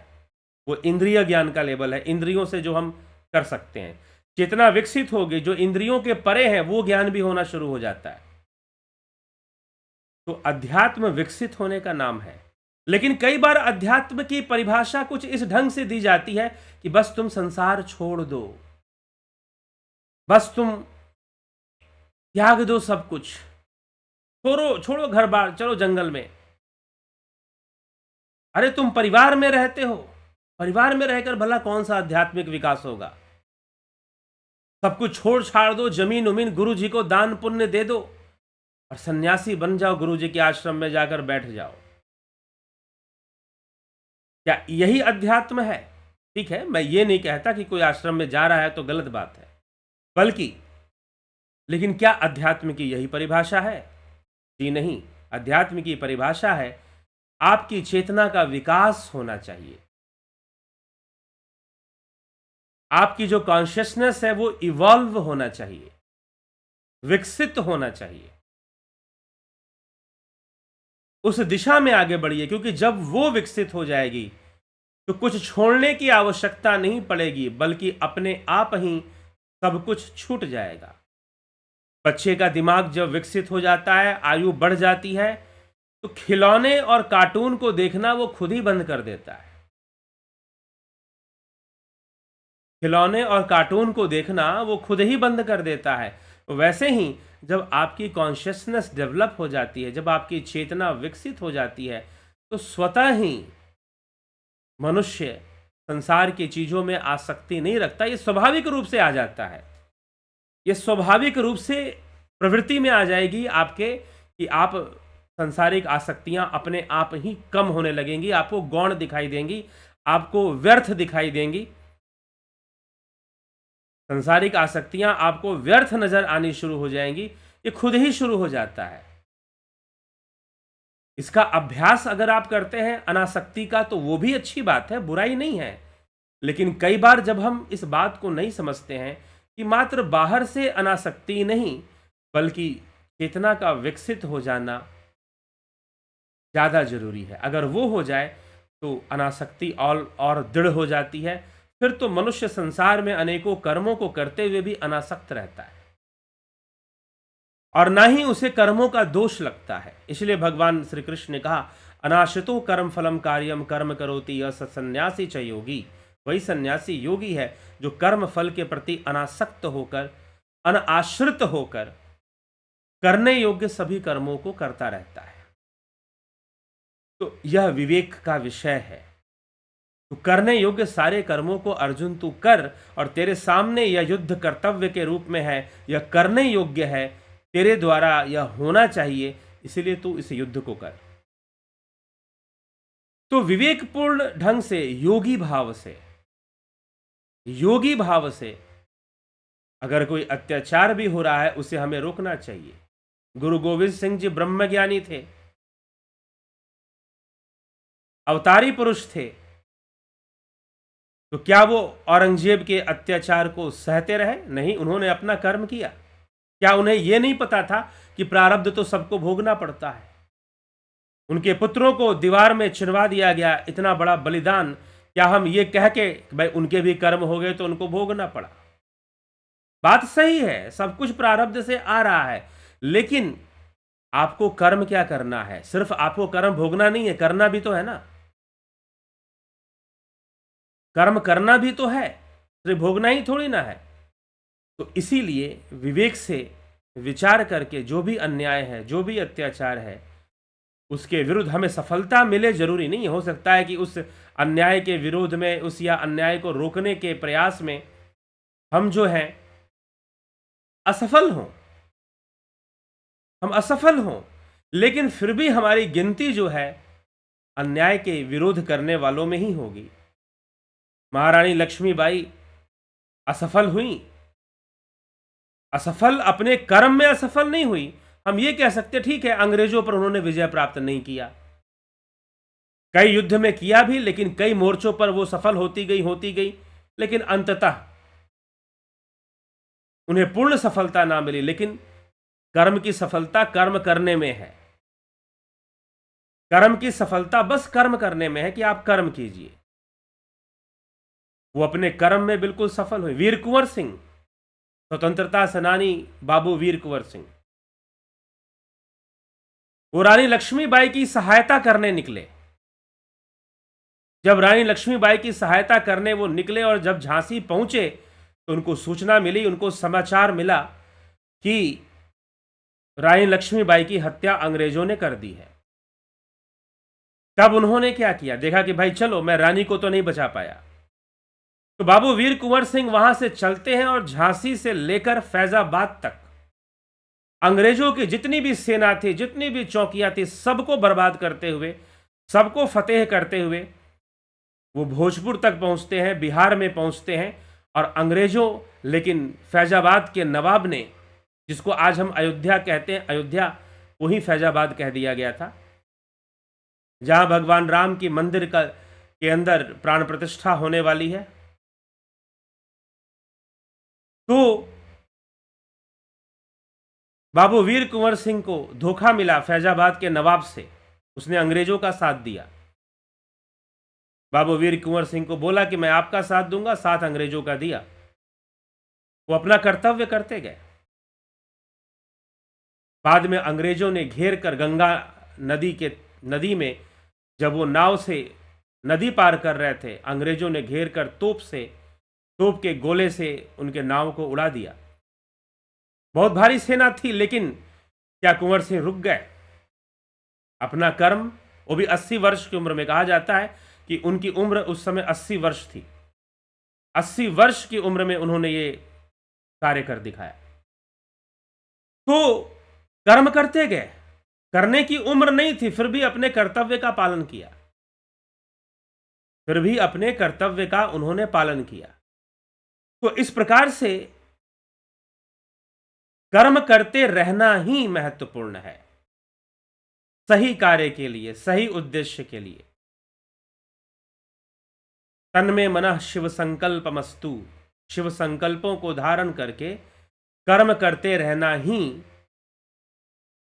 वो इंद्रिय ज्ञान का लेवल है, इंद्रियों से जो हम कर सकते हैं। चेतना विकसित होगी, जो इंद्रियों के परे है वो ज्ञान भी होना शुरू हो जाता है। तो अध्यात्म विकसित होने का नाम है। लेकिन कई बार अध्यात्म की परिभाषा कुछ इस ढंग से दी जाती है कि बस तुम संसार छोड़ दो, बस तुम त्याग दो सब कुछ, छोड़ो घर बार, चलो जंगल में। अरे तुम परिवार में रहते हो, परिवार में रहकर भला कौन सा आध्यात्मिक विकास होगा? सब कुछ छोड़ छाड़ दो, जमीन उमीन गुरु जी को दान पुण्य दे दो और सन्यासी बन जाओ, गुरु जी के आश्रम में जाकर बैठ जाओ। क्या यही अध्यात्म है? ठीक है, मैं ये नहीं कहता कि कोई आश्रम में जा रहा है तो गलत बात है, बल्कि लेकिन क्या अध्यात्म की यही परिभाषा है? जी नहीं। अध्यात्म की परिभाषा है आपकी चेतना का विकास होना चाहिए, आपकी जो कॉन्शियसनेस है वो इवॉल्व होना चाहिए, विकसित होना चाहिए, उस दिशा में आगे बढ़िए। क्योंकि जब वो विकसित हो जाएगी तो कुछ छोड़ने की आवश्यकता नहीं पड़ेगी, बल्कि अपने आप ही सब कुछ छूट जाएगा। बच्चे का दिमाग जब विकसित हो जाता है, आयु बढ़ जाती है, तो खिलौने और कार्टून को देखना वो खुद ही बंद कर देता है, खिलौने और कार्टून को देखना वो खुद ही बंद कर देता है। वैसे ही जब आपकी कॉन्शियसनेस डेवलप हो जाती है, जब आपकी चेतना विकसित हो जाती है, तो स्वतः ही मनुष्य संसार की चीज़ों में आसक्ति नहीं रखता। ये स्वाभाविक रूप से आ जाता है। ये स्वाभाविक रूप से प्रवृत्ति में आ जाएगी आपके कि आप सांसारिक आसक्तियां अपने आप ही कम होने लगेंगी, आपको गौण दिखाई देंगी, आपको व्यर्थ दिखाई देंगी। सांसारिक आसक्तियां आपको व्यर्थ नजर आनी शुरू हो जाएंगी। ये खुद ही शुरू हो जाता है। इसका अभ्यास अगर आप करते हैं अनासक्ति का, तो वो भी अच्छी बात है, बुराई नहीं है। लेकिन कई बार जब हम इस बात को नहीं समझते हैं कि मात्र बाहर से अनासक्ति नहीं, बल्कि चेतना का विकसित हो जाना ज़्यादा जरूरी है। अगर वो हो जाए तो अनासक्ति और दृढ़ हो जाती है। फिर तो मनुष्य संसार में अनेकों कर्मों को करते हुए भी अनासक्त रहता है और ना ही उसे कर्मों का दोष लगता है। इसलिए भगवान श्री कृष्ण ने कहा, अनाश्रितो कर्म फलम कार्यम कर्म करोति यः स सन्यासी च योगी। वही सन्यासी योगी है जो कर्म फल के प्रति अनासक्त होकर, अनाश्रित होकर करने योग्य सभी कर्मों को करता रहता है। तो यह विवेक का विषय है। तो करने योग्य सारे कर्मों को अर्जुन तू कर, और तेरे सामने यह युद्ध कर्तव्य के रूप में है, यह करने योग्य है, तेरे द्वारा यह होना चाहिए, इसलिए तू इस युद्ध को कर। तो विवेकपूर्ण ढंग से, योगी भाव से अगर कोई अत्याचार भी हो रहा है उसे हमें रोकना चाहिए। गुरु गोविंद सिंह जी ब्रह्मज्ञानी थे, अवतारी पुरुष थे, तो क्या वो औरंगजेब के अत्याचार को सहते रहे? नहीं, उन्होंने अपना कर्म किया। क्या उन्हें यह नहीं पता था कि प्रारब्ध तो सबको भोगना पड़ता है? उनके पुत्रों को दीवार में चिनवा दिया गया, इतना बड़ा बलिदान। क्या हम ये कह के भाई उनके भी कर्म हो गए तो उनको भोगना पड़ा? बात सही है, सब कुछ प्रारब्ध से आ रहा है, लेकिन आपको कर्म क्या करना है? सिर्फ आपको कर्म भोगना नहीं है, करना भी तो है ना। कर्म करना भी तो है, सिर्फ भोगना ही थोड़ी ना है। तो इसीलिए विवेक से विचार करके जो भी अन्याय है, जो भी अत्याचार है, उसके विरुद्ध हमें सफलता मिले जरूरी नहीं। हो सकता है कि उस अन्याय के विरोध में, उस या अन्याय को रोकने के प्रयास में हम जो हैं असफल हों, हम असफल हों, लेकिन फिर भी हमारी गिनती जो है अन्याय के विरोध करने वालों में ही होगी। महारानी लक्ष्मीबाई असफल हुई, असफल अपने कर्म में असफल नहीं हुई। हम ये कह सकते ठीक है, अंग्रेजों पर उन्होंने विजय प्राप्त नहीं किया, कई युद्ध में किया भी, लेकिन कई मोर्चों पर वो सफल होती गई, लेकिन अंततः उन्हें पूर्ण सफलता ना मिली। लेकिन कर्म की सफलता कर्म करने में है। कर्म की सफलता बस कर्म करने में है कि आप कर्म कीजिए। वो अपने कर्म में बिल्कुल सफल हुए। वीर कुंवर सिंह, स्वतंत्रता सेनानी बाबू वीर कुंवर सिंह, वो रानी लक्ष्मीबाई की सहायता करने निकले। जब रानी लक्ष्मीबाई की सहायता करने वो निकले और जब झांसी पहुंचे तो उनको सूचना मिली, उनको समाचार मिला कि रानी लक्ष्मीबाई की हत्या अंग्रेजों ने कर दी है। तब उन्होंने क्या किया? देखा कि भाई चलो, मैं रानी को तो नहीं बचा पाया। तो बाबू वीर कुंवर सिंह वहां से चलते हैं और झांसी से लेकर फैजाबाद तक अंग्रेजों की जितनी भी सेना थी, जितनी भी चौकियां थी, सबको बर्बाद करते हुए, सबको फतेह करते हुए वो भोजपुर तक पहुंचते हैं, बिहार में पहुंचते हैं। और अंग्रेजों, लेकिन फैजाबाद के नवाब ने, जिसको आज हम अयोध्या कहते हैं, अयोध्या वही फैजाबाद कह दिया गया था, जहां भगवान राम की मंदिर के अंदर प्राण प्रतिष्ठा होने वाली है। तो बाबू वीर कुंवर सिंह को धोखा मिला फैजाबाद के नवाब से, उसने अंग्रेजों का साथ दिया। बाबू वीर कुंवर सिंह को बोला कि मैं आपका साथ दूंगा, साथ अंग्रेजों का दिया। वो अपना कर्तव्य करते गए। बाद में अंग्रेजों ने घेर कर गंगा नदी में, जब वो नाव से नदी पार कर रहे थे, अंग्रेजों ने घेर कर तोप तोप के गोले से उनके नाव को उड़ा दिया। बहुत भारी सेना थी, लेकिन क्या कुंवर सिंह रुक गए? अपना कर्म, वो भी 80 वर्ष की उम्र में। कहा जाता है कि उनकी उम्र उस समय 80 वर्ष थी। 80 वर्ष की उम्र में उन्होंने ये कार्य कर दिखाया। तो कर्म करते गए, करने की उम्र नहीं थी, फिर भी अपने कर्तव्य का पालन किया। फिर भी अपने कर्तव्य का उन्होंने पालन किया। तो इस प्रकार से कर्म करते रहना ही महत्वपूर्ण है, सही कार्य के लिए, सही उद्देश्य के लिए। तन्मे मनः शिव संकल्पमस्तु, शिव संकल्पों को धारण करके कर्म करते रहना ही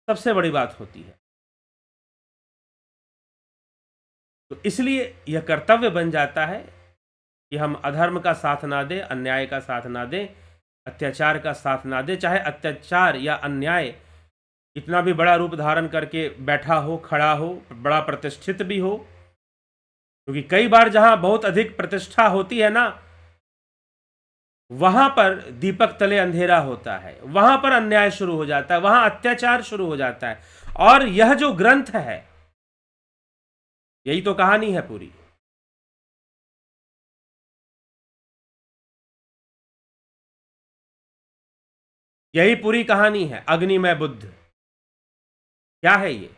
सबसे बड़ी बात होती है। तो इसलिए यह कर्तव्य बन जाता है कि हम अधर्म का साथ ना दें, अन्याय का साथ ना दें, अत्याचार का साथ ना दें। चाहे अत्याचार या अन्याय इतना भी बड़ा रूप धारण करके बैठा हो, खड़ा हो, बड़ा प्रतिष्ठित भी हो, क्योंकि कई बार जहां बहुत अधिक प्रतिष्ठा होती है ना, वहां पर दीपक तले अंधेरा होता है, वहां पर अन्याय शुरू हो जाता है, वहां अत्याचार शुरू हो जाता है। और यह जो ग्रंथ है, यही तो कहानी है पूरी। यही पूरी कहानी है, अग्निमय बुद्ध। क्या है ये?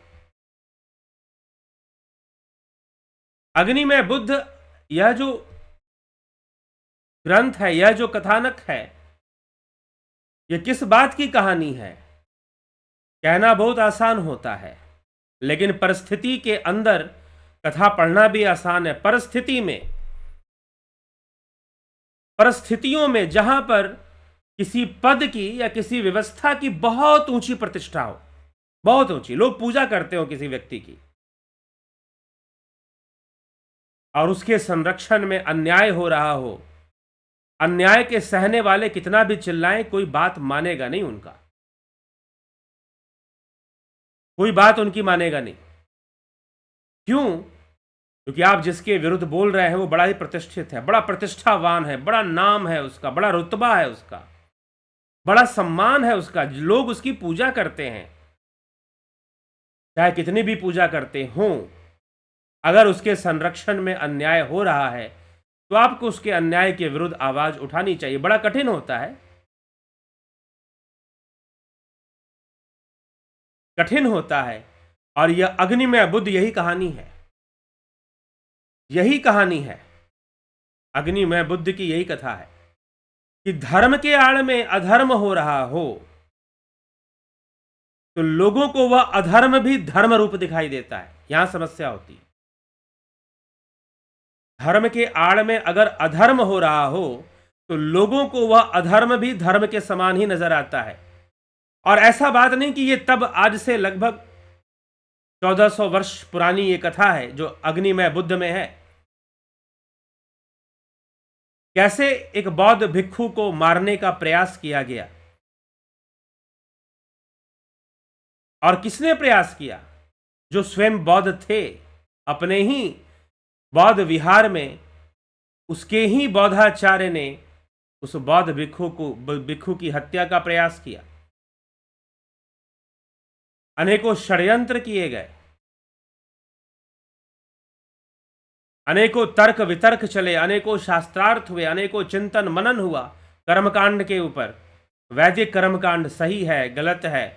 अग्निमय बुद्ध, यह जो ग्रंथ है, यह जो कथानक है, यह किस बात की कहानी है? कहना बहुत आसान होता है, लेकिन परिस्थिति के अंदर कथा पढ़ना भी आसान है। परिस्थितियों में जहां पर किसी पद की या किसी व्यवस्था की बहुत ऊंची प्रतिष्ठा हो, बहुत ऊंची, लोग पूजा करते हो किसी व्यक्ति की, और उसके संरक्षण में अन्याय हो रहा हो, अन्याय के सहने वाले कितना भी चिल्लाएं, कोई बात मानेगा नहीं उनका, कोई बात उनकी मानेगा नहीं। क्यों? क्योंकि आप जिसके विरुद्ध बोल रहे हैं वो बड़ा ही प्रतिष्ठित है, बड़ा प्रतिष्ठावान है, बड़ा नाम है उसका, बड़ा रुतबा है उसका, बड़ा सम्मान है उसका, लोग उसकी पूजा करते हैं। चाहे कितनी भी पूजा करते हों, अगर उसके संरक्षण में अन्याय हो रहा है तो आपको उसके अन्याय के विरुद्ध आवाज उठानी चाहिए। बड़ा कठिन होता है, कठिन होता है। और यह अग्निमय बुद्ध, यही कहानी है, यही कहानी है। अग्निमय बुद्ध की यही कथा है कि धर्म के आड़ में अधर्म हो रहा हो तो लोगों को वह अधर्म भी धर्म रूप दिखाई देता है। यहां समस्या होती है। धर्म के आड़ में अगर अधर्म हो रहा हो तो लोगों को वह अधर्म भी धर्म के समान ही नजर आता है। और ऐसा बात नहीं कि ये तब, आज से लगभग 1400 वर्ष पुरानी ये कथा है जो अग्निमय बुद्ध में है। कैसे एक बौद्ध भिक्षु को मारने का प्रयास किया गया, और किसने प्रयास किया? जो स्वयं बौद्ध थे, अपने ही बौद्ध विहार में उसके ही बौद्धाचार्य ने उस बौद्ध भिक्षु की हत्या का प्रयास किया। अनेकों षड्यंत्र किए गए, अनेकों तर्क वितर्क चले, अनेकों शास्त्रार्थ हुए, अनेकों चिंतन मनन हुआ कर्मकांड के ऊपर। वैदिक कर्मकांड सही है, गलत है,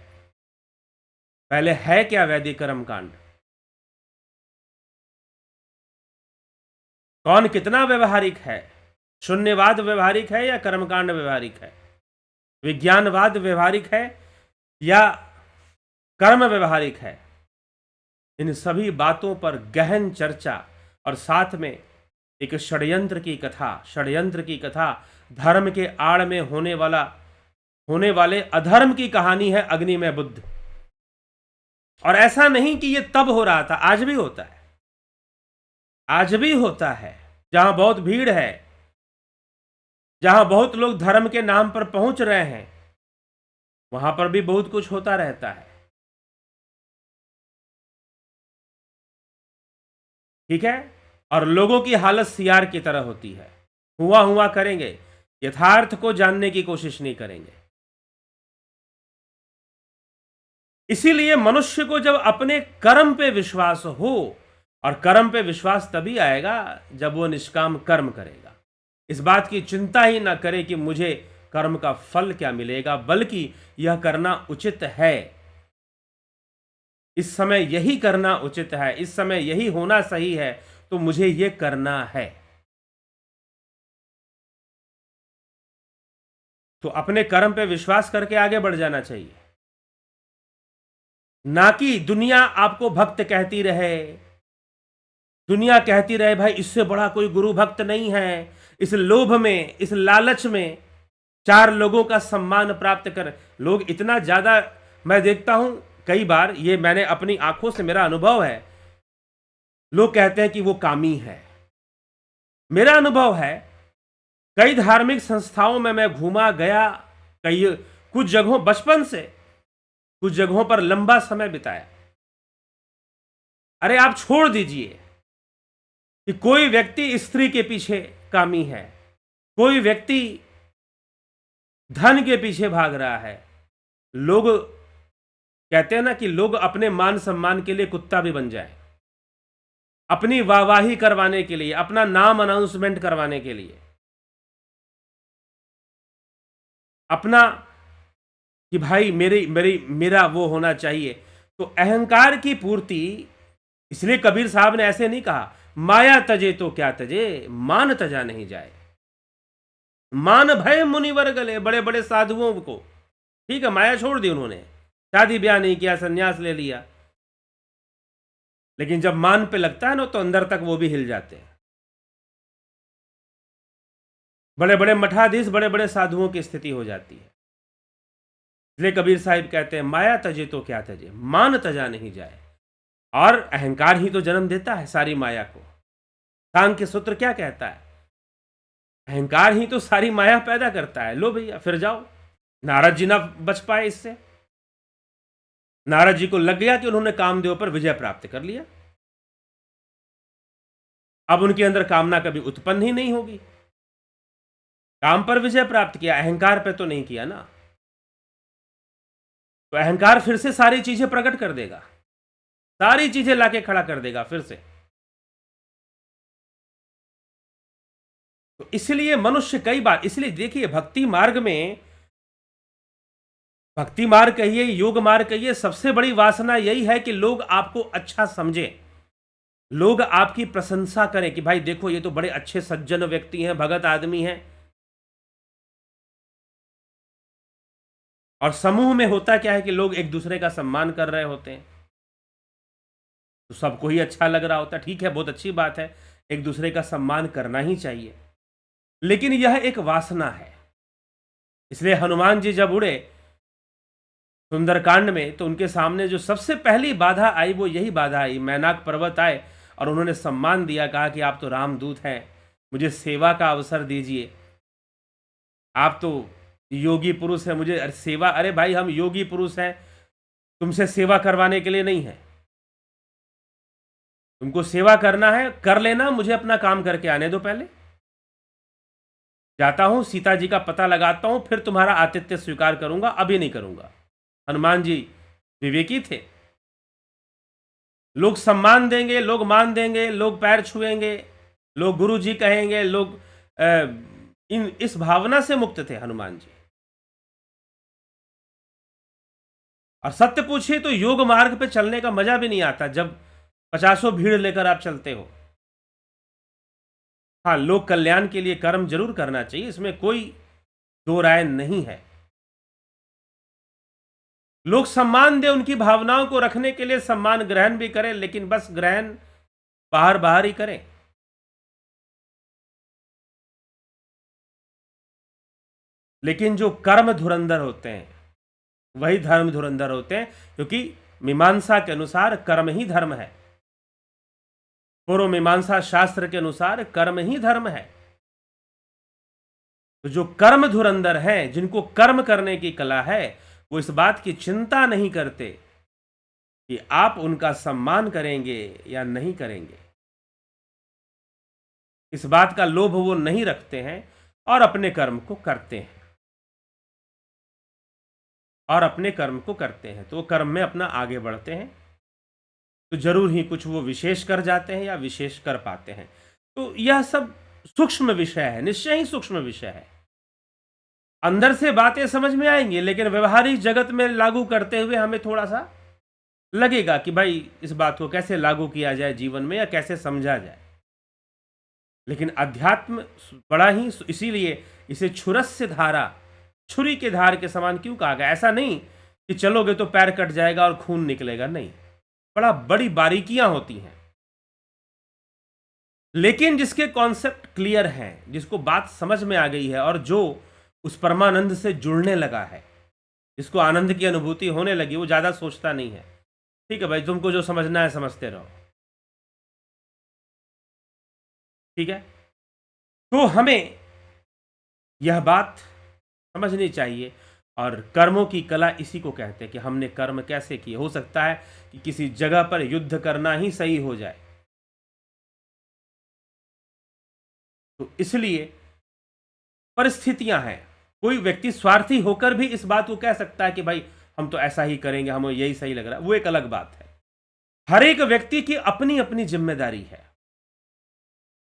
पहले है क्या वैदिक कर्मकांड? कौन कितना व्यवहारिक है? शून्यवाद व्यवहारिक है या कर्मकांड व्यवहारिक है? विज्ञानवाद व्यवहारिक है या कर्म व्यवहारिक है? इन सभी बातों पर गहन चर्चा, और साथ में एक षड्यंत्र की कथा, धर्म के आड़ में होने वाले अधर्म की कहानी है अग्निमय बुद्ध। और ऐसा नहीं कि यह तब हो रहा था, आज भी होता है, आज भी होता है। जहां बहुत भीड़ है, जहां बहुत लोग धर्म के नाम पर पहुंच रहे हैं, वहां पर भी बहुत कुछ होता रहता है। ठीक है? और लोगों की हालत सियार की तरह होती है। हुआ हुआ करेंगे, यथार्थ को जानने की कोशिश नहीं करेंगे। इसीलिए मनुष्य को जब अपने कर्म पे विश्वास हो, और कर्म पे विश्वास तभी आएगा जब वो निष्काम कर्म करेगा, इस बात की चिंता ही ना करे कि मुझे कर्म का फल क्या मिलेगा, बल्कि यह करना उचित है, इस समय यही करना उचित है, इस समय यही होना सही है, तो मुझे यह करना है। तो अपने कर्म पे विश्वास करके आगे बढ़ जाना चाहिए, ना कि दुनिया आपको भक्त कहती रहे, दुनिया कहती रहे भाई इससे बड़ा कोई गुरु भक्त नहीं है, इस लोभ में, इस लालच में चार लोगों का सम्मान प्राप्त कर लोग इतना ज्यादा, मैं देखता हूं कई बार, ये मैंने अपनी आंखों से, मेरा अनुभव है, लोग कहते हैं कि वो कामी है। मेरा अनुभव है, कई धार्मिक संस्थाओं में मैं घूमा गया, कई कुछ जगहों बचपन से, कुछ जगहों पर लंबा समय बिताया। अरे आप छोड़ दीजिए कि कोई व्यक्ति स्त्री के पीछे कामी है, कोई व्यक्ति धन के पीछे भाग रहा है, लोग कहते हैं ना कि लोग अपने मान सम्मान के लिए कुत्ता भी बन जाए, अपनी वाहवाही करवाने के लिए, अपना नाम अनाउंसमेंट करवाने के लिए, अपना कि भाई मेरा वो होना चाहिए। तो अहंकार की पूर्ति, इसलिए कबीर साहब ने ऐसे नहीं कहा माया तजे तो क्या तजे, मान तजा नहीं जाए। मान भय मुनिवर गले, बड़े बड़े साधुओं को, ठीक है, माया छोड़ दी उन्होंने, शादी ब्याह नहीं किया, सन्यास ले लिया, लेकिन जब मान पे लगता है ना तो अंदर तक वो भी हिल जाते हैं। बड़े बड़े मठाधीश, बड़े बड़े साधुओं की स्थिति हो जाती है। इसलिए कबीर साहिब कहते हैं माया तजे तो क्या तजे, मान तजा नहीं जाए। और अहंकार ही तो जन्म देता है सारी माया को। सांख्य सूत्र क्या कहता है, अहंकार ही तो सारी माया पैदा करता है। लो भैया फिर जाओ, नारद जी ना बच पाए इससे, नारद जी को लग गया कि उन्होंने कामदेव पर विजय प्राप्त कर लिया, अब उनके अंदर कामना कभी उत्पन्न ही नहीं होगी। काम पर विजय प्राप्त किया, अहंकार पे तो नहीं किया ना। तो अहंकार फिर से सारी चीजें प्रकट कर देगा, सारी चीजें लाके खड़ा कर देगा फिर से। तो इसलिए मनुष्य कई बार, इसलिए देखिए भक्ति मार्ग में, भक्ति मार्ग कहिए, योग मार्ग कहिए, सबसे बड़ी वासना यही है कि लोग आपको अच्छा समझे, लोग आपकी प्रशंसा करें कि भाई देखो ये तो बड़े अच्छे सज्जन व्यक्ति हैं, भगत आदमी हैं। और समूह में होता क्या है कि लोग एक दूसरे का सम्मान कर रहे होते हैं, तो सबको ही अच्छा लग रहा होता है, ठीक है, बहुत अच्छी बात है, एक दूसरे का सम्मान करना ही चाहिए, लेकिन यह एक वासना है। इसलिए हनुमान जी जब उड़े सुंदरकांड में, तो उनके सामने जो सबसे पहली बाधा आई वो यही बाधा आई, मैनाक पर्वत आए और उन्होंने सम्मान दिया, कहा कि आप तो रामदूत हैं, मुझे सेवा का अवसर दीजिए, आप तो योगी पुरुष हैं, मुझे सेवा। अरे भाई हम योगी पुरुष हैं, तुमसे सेवा करवाने के लिए नहीं है, तुमको सेवा करना है कर लेना, मुझे अपना काम करके आने दो, पहले जाता हूं सीता जी का पता लगाता हूं, फिर तुम्हारा आतिथ्य स्वीकार करूंगा, अभी नहीं करूंगा। हनुमान जी विवेकी थे, लोग सम्मान देंगे, लोग मान देंगे, लोग पैर छुएंगे, लोग गुरु जी कहेंगे, लोग इस भावना से मुक्त थे हनुमान जी। और सत्य पूछिए तो योग मार्ग पे चलने का मजा भी नहीं आता जब 50 भीड़ लेकर आप चलते हो। हाँ, लोक कल्याण के लिए कर्म जरूर करना चाहिए, इसमें कोई दो राय नहीं है। लोग सम्मान दे, उनकी भावनाओं को रखने के लिए सम्मान ग्रहण भी करें, लेकिन बस ग्रहण बाहर बाहर ही करें। लेकिन जो कर्म धुरंधर होते हैं वही धर्म धुरंधर होते हैं, क्योंकि मीमांसा के अनुसार कर्म ही धर्म है, पूर्व मीमांसा शास्त्र के अनुसार कर्म ही धर्म है। तो जो कर्म धुरंधर हैं, जिनको कर्म करने की कला है, वो इस बात की चिंता नहीं करते कि आप उनका सम्मान करेंगे या नहीं करेंगे। इस बात का लोभ वो नहीं रखते हैं और अपने कर्म को करते हैं, तो वो कर्म में अपना आगे बढ़ते हैं, तो जरूर ही कुछ वो विशेष कर जाते हैं या विशेष कर पाते हैं। तो यह सब सूक्ष्म विषय है, निश्चय ही सूक्ष्म विषय है। अंदर से बातें समझ में आएंगी, लेकिन व्यवहारिक जगत में लागू करते हुए हमें थोड़ा सा लगेगा कि भाई इस बात को कैसे लागू किया जाए जीवन में या कैसे समझा जाए। लेकिन अध्यात्म बड़ा ही, इसीलिए इसे छुरस्य धारा, छुरी के धार के समान क्यों कहा गया। ऐसा नहीं कि चलोगे तो पैर कट जाएगा और खून निकलेगा, नहीं, बड़ा बड़ी बारीकियां होती हैं। लेकिन जिसके कॉन्सेप्ट क्लियर हैं, जिसको बात समझ में आ गई है और जो उस परमानंद से जुड़ने लगा है, जिसको आनंद की अनुभूति होने लगी, वो ज्यादा सोचता नहीं है। ठीक है भाई, तुमको जो समझना है समझते रहो, ठीक है। तो हमें यह बात समझनी चाहिए, और कर्मों की कला इसी को कहते हैं कि हमने कर्म कैसे किए। हो सकता है कि किसी जगह पर युद्ध करना ही सही हो जाए, तो इसलिए परिस्थितियां हैं। कोई व्यक्ति स्वार्थी होकर भी इस बात को कह सकता है कि भाई हम तो ऐसा ही करेंगे, हमें यही सही लग रहा है, वो एक अलग बात है। हर एक व्यक्ति की अपनी अपनी जिम्मेदारी है,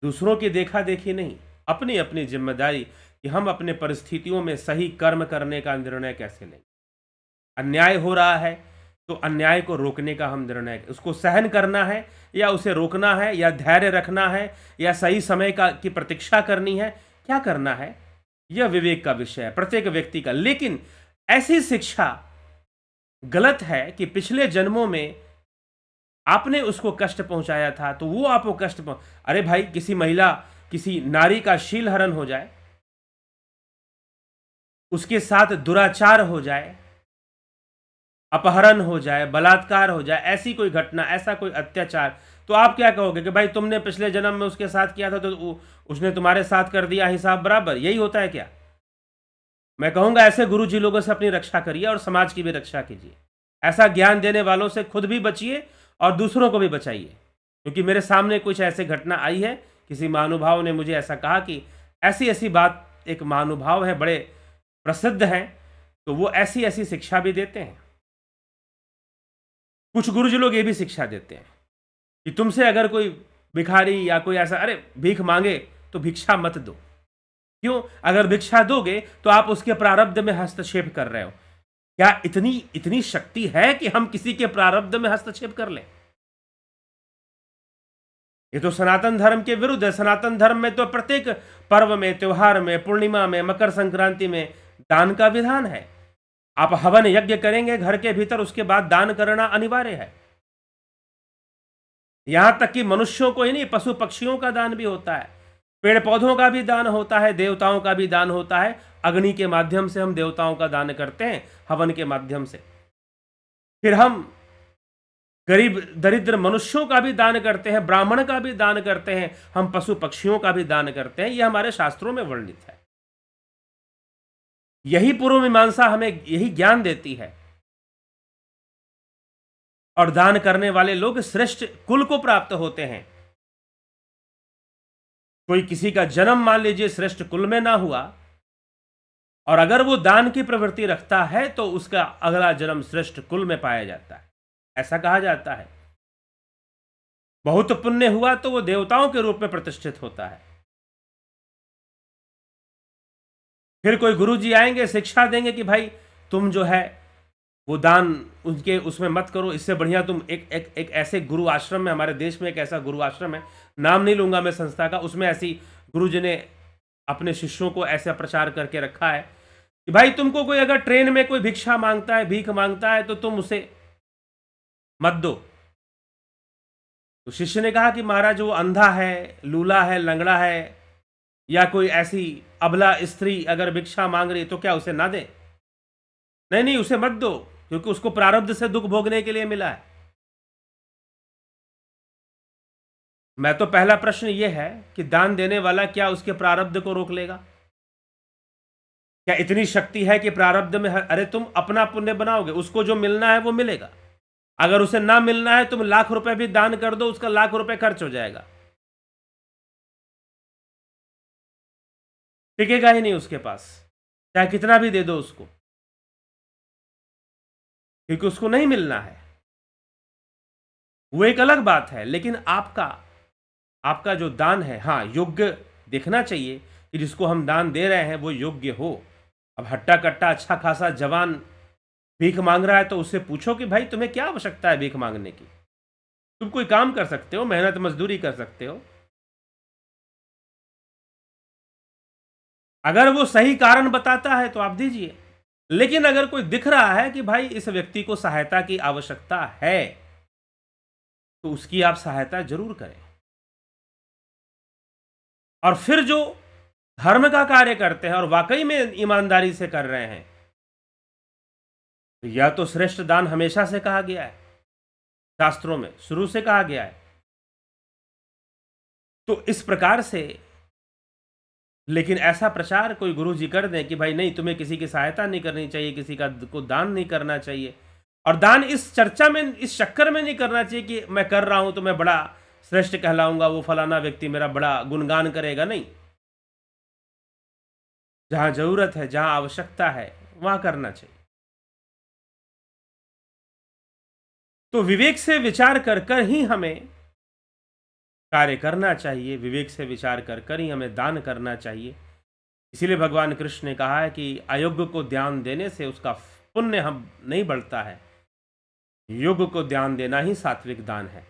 दूसरों की देखा देखी नहीं, अपनी अपनी जिम्मेदारी कि हम अपने परिस्थितियों में सही कर्म करने का निर्णय कैसे लेंगे। अन्याय हो रहा है तो अन्याय को रोकने का हम निर्णय, उसको सहन करना है या उसे रोकना है, या धैर्य रखना है, या सही समय की प्रतीक्षा करनी है, क्या करना है, यह विवेक का विषय है प्रत्येक व्यक्ति का। लेकिन ऐसी शिक्षा गलत है कि पिछले जन्मों में आपने उसको कष्ट पहुंचाया था तो वो आपको कष्ट अरे भाई, किसी महिला, किसी नारी का शील हरण हो जाए, उसके साथ दुराचार हो जाए, अपहरण हो जाए, बलात्कार हो जाए, ऐसी कोई घटना, ऐसा कोई अत्याचार, तो आप क्या कहोगे कि भाई तुमने पिछले जन्म में उसके साथ किया था तो उसने तुम्हारे साथ कर दिया, हिसाब बराबर। यही होता है क्या? मैं कहूंगा ऐसे गुरुजी लोगों से अपनी रक्षा करिए और समाज की भी रक्षा कीजिए। ऐसा ज्ञान देने वालों से खुद भी बचिए और दूसरों को भी बचाइए, क्योंकि मेरे सामने कुछ ऐसे घटना आई है, किसी महानुभाव ने मुझे ऐसा कहा कि ऐसी ऐसी बात, एक महानुभाव है, बड़े प्रसिद्ध हैं, तो वो ऐसी ऐसी शिक्षा भी देते हैं। कुछ गुरुजी लोग ये भी शिक्षा देते हैं कि तुमसे अगर कोई भिखारी या कोई ऐसा अरे भीख मांगे तो भिक्षा मत दो। क्यों? अगर भिक्षा दोगे तो आप उसके प्रारब्ध में हस्तक्षेप कर रहे हो। क्या इतनी शक्ति है कि हम किसी के प्रारब्ध में हस्तक्षेप कर लें? ये तो सनातन धर्म के विरुद्ध है। सनातन धर्म में तो प्रत्येक पर्व में, त्योहार में, पूर्णिमा में, मकर संक्रांति में दान का विधान है। आप हवन यज्ञ करेंगे घर के भीतर, उसके बाद दान करना अनिवार्य है। यहां तक कि मनुष्यों को ही नहीं, पशु पक्षियों का दान भी होता है, पेड़ पौधों का भी दान होता है, देवताओं का भी दान होता है। अग्नि के माध्यम से हम देवताओं का दान करते हैं, हवन के माध्यम से। फिर हम गरीब दरिद्र मनुष्यों का भी दान करते हैं, ब्राह्मण का भी दान करते हैं, हम पशु पक्षियों का भी दान करते हैं। यह हमारे शास्त्रों में वर्णित है। यही पूर्व मीमांसा हमें यही ज्ञान देती है। और दान करने वाले लोग श्रेष्ठ कुल को प्राप्त होते हैं। कोई किसी का जन्म मान लीजिए श्रेष्ठ कुल में ना हुआ, और अगर वो दान की प्रवृत्ति रखता है तो उसका अगला जन्म श्रेष्ठ कुल में पाया जाता है, ऐसा कहा जाता है। बहुत पुण्य हुआ तो वो देवताओं के रूप में प्रतिष्ठित होता है। फिर कोई गुरुजी आएंगे, शिक्षा देंगे कि भाई तुम जो है वो दान उनके उसमें मत करो, इससे बढ़िया तुम एक ऐसे गुरु आश्रम में, हमारे देश में एक ऐसा गुरु आश्रम है, नाम नहीं लूंगा मैं संस्था का, उसमें ऐसी गुरुजी ने अपने शिष्यों को ऐसा प्रचार करके रखा है कि भाई तुमको कोई अगर ट्रेन में कोई भिक्षा मांगता है, भीख मांगता है, तो तुम उसे मत दो। तो शिष्य ने कहा कि महाराज वो अंधा है, लूला है, लंगड़ा है, या कोई ऐसी अबला स्त्री अगर भिक्षा मांग रही तो क्या उसे ना दे? नहीं नहीं, उसे मत दो, क्योंकि उसको प्रारब्ध से दुख भोगने के लिए मिला है। मैं तो पहला प्रश्न यह है कि दान देने वाला क्या उसके प्रारब्ध को रोक लेगा? क्या इतनी शक्ति है कि प्रारब्ध में अरे तुम अपना पुण्य बनाओगे, उसको जो मिलना है वो मिलेगा। अगर उसे ना मिलना है, तुम लाख रुपए भी दान कर दो, उसका लाख रुपए खर्च हो जाएगा। टिकेगा ही नहीं उसके पास, चाहे कितना भी दे दो उसको, क्योंकि उसको नहीं मिलना है। वो एक अलग बात है, लेकिन आपका आपका जो दान है, हाँ, योग्य देखना चाहिए कि जिसको हम दान दे रहे हैं वो योग्य हो। अब हट्टा कट्टा अच्छा खासा जवान भीख मांग रहा है तो उससे पूछो कि भाई तुम्हें क्या आवश्यकता है भीख मांगने की? तुम कोई काम कर सकते हो, मेहनत मजदूरी कर सकते हो। अगर वो सही कारण बताता है तो आप दीजिए, लेकिन अगर कोई दिख रहा है कि भाई इस व्यक्ति को सहायता की आवश्यकता है, तो उसकी आप सहायता जरूर करें। और फिर जो धर्म का कार्य करते हैं और वाकई में ईमानदारी से कर रहे हैं, यह तो श्रेष्ठ दान हमेशा से कहा गया है, शास्त्रों में शुरू से कहा गया है। तो इस प्रकार से, लेकिन ऐसा प्रचार कोई गुरु जी कर दें कि भाई नहीं, तुम्हें किसी की सहायता नहीं करनी चाहिए, किसी का को दान नहीं करना चाहिए, और दान इस चर्चा में, इस चक्कर में नहीं करना चाहिए कि मैं कर रहा हूं तो मैं बड़ा श्रेष्ठ कहलाऊंगा, वो फलाना व्यक्ति मेरा बड़ा गुणगान करेगा। नहीं, जहां जरूरत है, जहां आवश्यकता है, वहां करना चाहिए। तो विवेक से विचार कर कर ही हमें कार्य करना चाहिए, विवेक से विचार कर कर ही हमें दान करना चाहिए। इसीलिए भगवान कृष्ण ने कहा है कि अयोग्य को ध्यान देने से उसका पुण्य हम नहीं बढ़ता है, योग्य को ध्यान देना ही सात्विक दान है।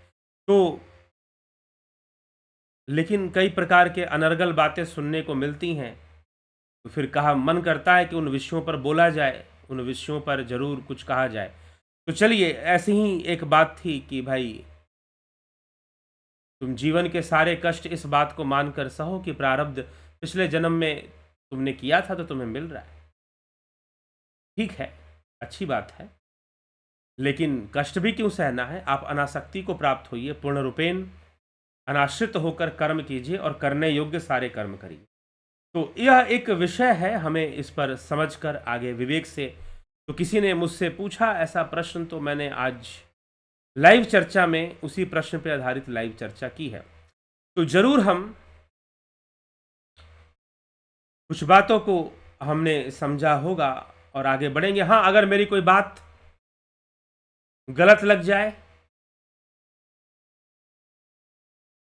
तो लेकिन कई प्रकार के अनर्गल बातें सुनने को मिलती हैं, तो फिर कहा मन करता है कि उन विषयों पर बोला जाए, उन विषयों पर जरूर कुछ कहा जाए। तो चलिए, ऐसी ही एक बात थी कि भाई तुम जीवन के सारे कष्ट इस बात को मानकर सहो कि प्रारब्ध पिछले जन्म में तुमने किया था तो तुम्हें मिल रहा है। ठीक है, अच्छी बात है, लेकिन कष्ट भी क्यों सहना है? आप अनासक्ति को प्राप्त होइए, पूर्ण रूपेण अनाश्रित होकर कर्म कीजिए और करने योग्य सारे कर्म करिए। तो यह एक विषय है, हमें इस पर समझकर आगे विवेक से। तो किसी ने मुझसे पूछा ऐसा प्रश्न, तो मैंने आज लाइव चर्चा में उसी प्रश्न पर आधारित लाइव चर्चा की है। तो जरूर हम कुछ बातों को हमने समझा होगा और आगे बढ़ेंगे। हाँ, अगर मेरी कोई बात गलत लग जाए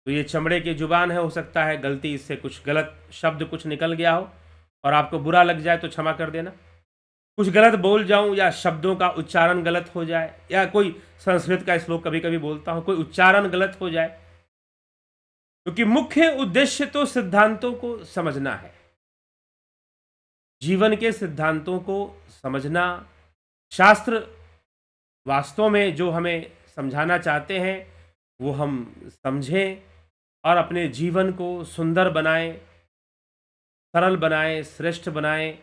तो ये चमड़े की जुबान है, हो सकता है गलती से कुछ गलत शब्द कुछ निकल गया हो और आपको बुरा लग जाए तो क्षमा कर देना। कुछ गलत बोल जाऊं या शब्दों का उच्चारण गलत हो जाए, या कोई संस्कृत का श्लोक कभी कभी बोलता हूं, कोई उच्चारण गलत हो जाए, क्योंकि मुख्य उद्देश्य तो सिद्धांतों को समझना है, जीवन के सिद्धांतों को समझना। शास्त्र वास्तव में जो हमें समझाना चाहते हैं वो हम समझें और अपने जीवन को सुंदर बनाएं, सरल बनाएं, श्रेष्ठ बनाएं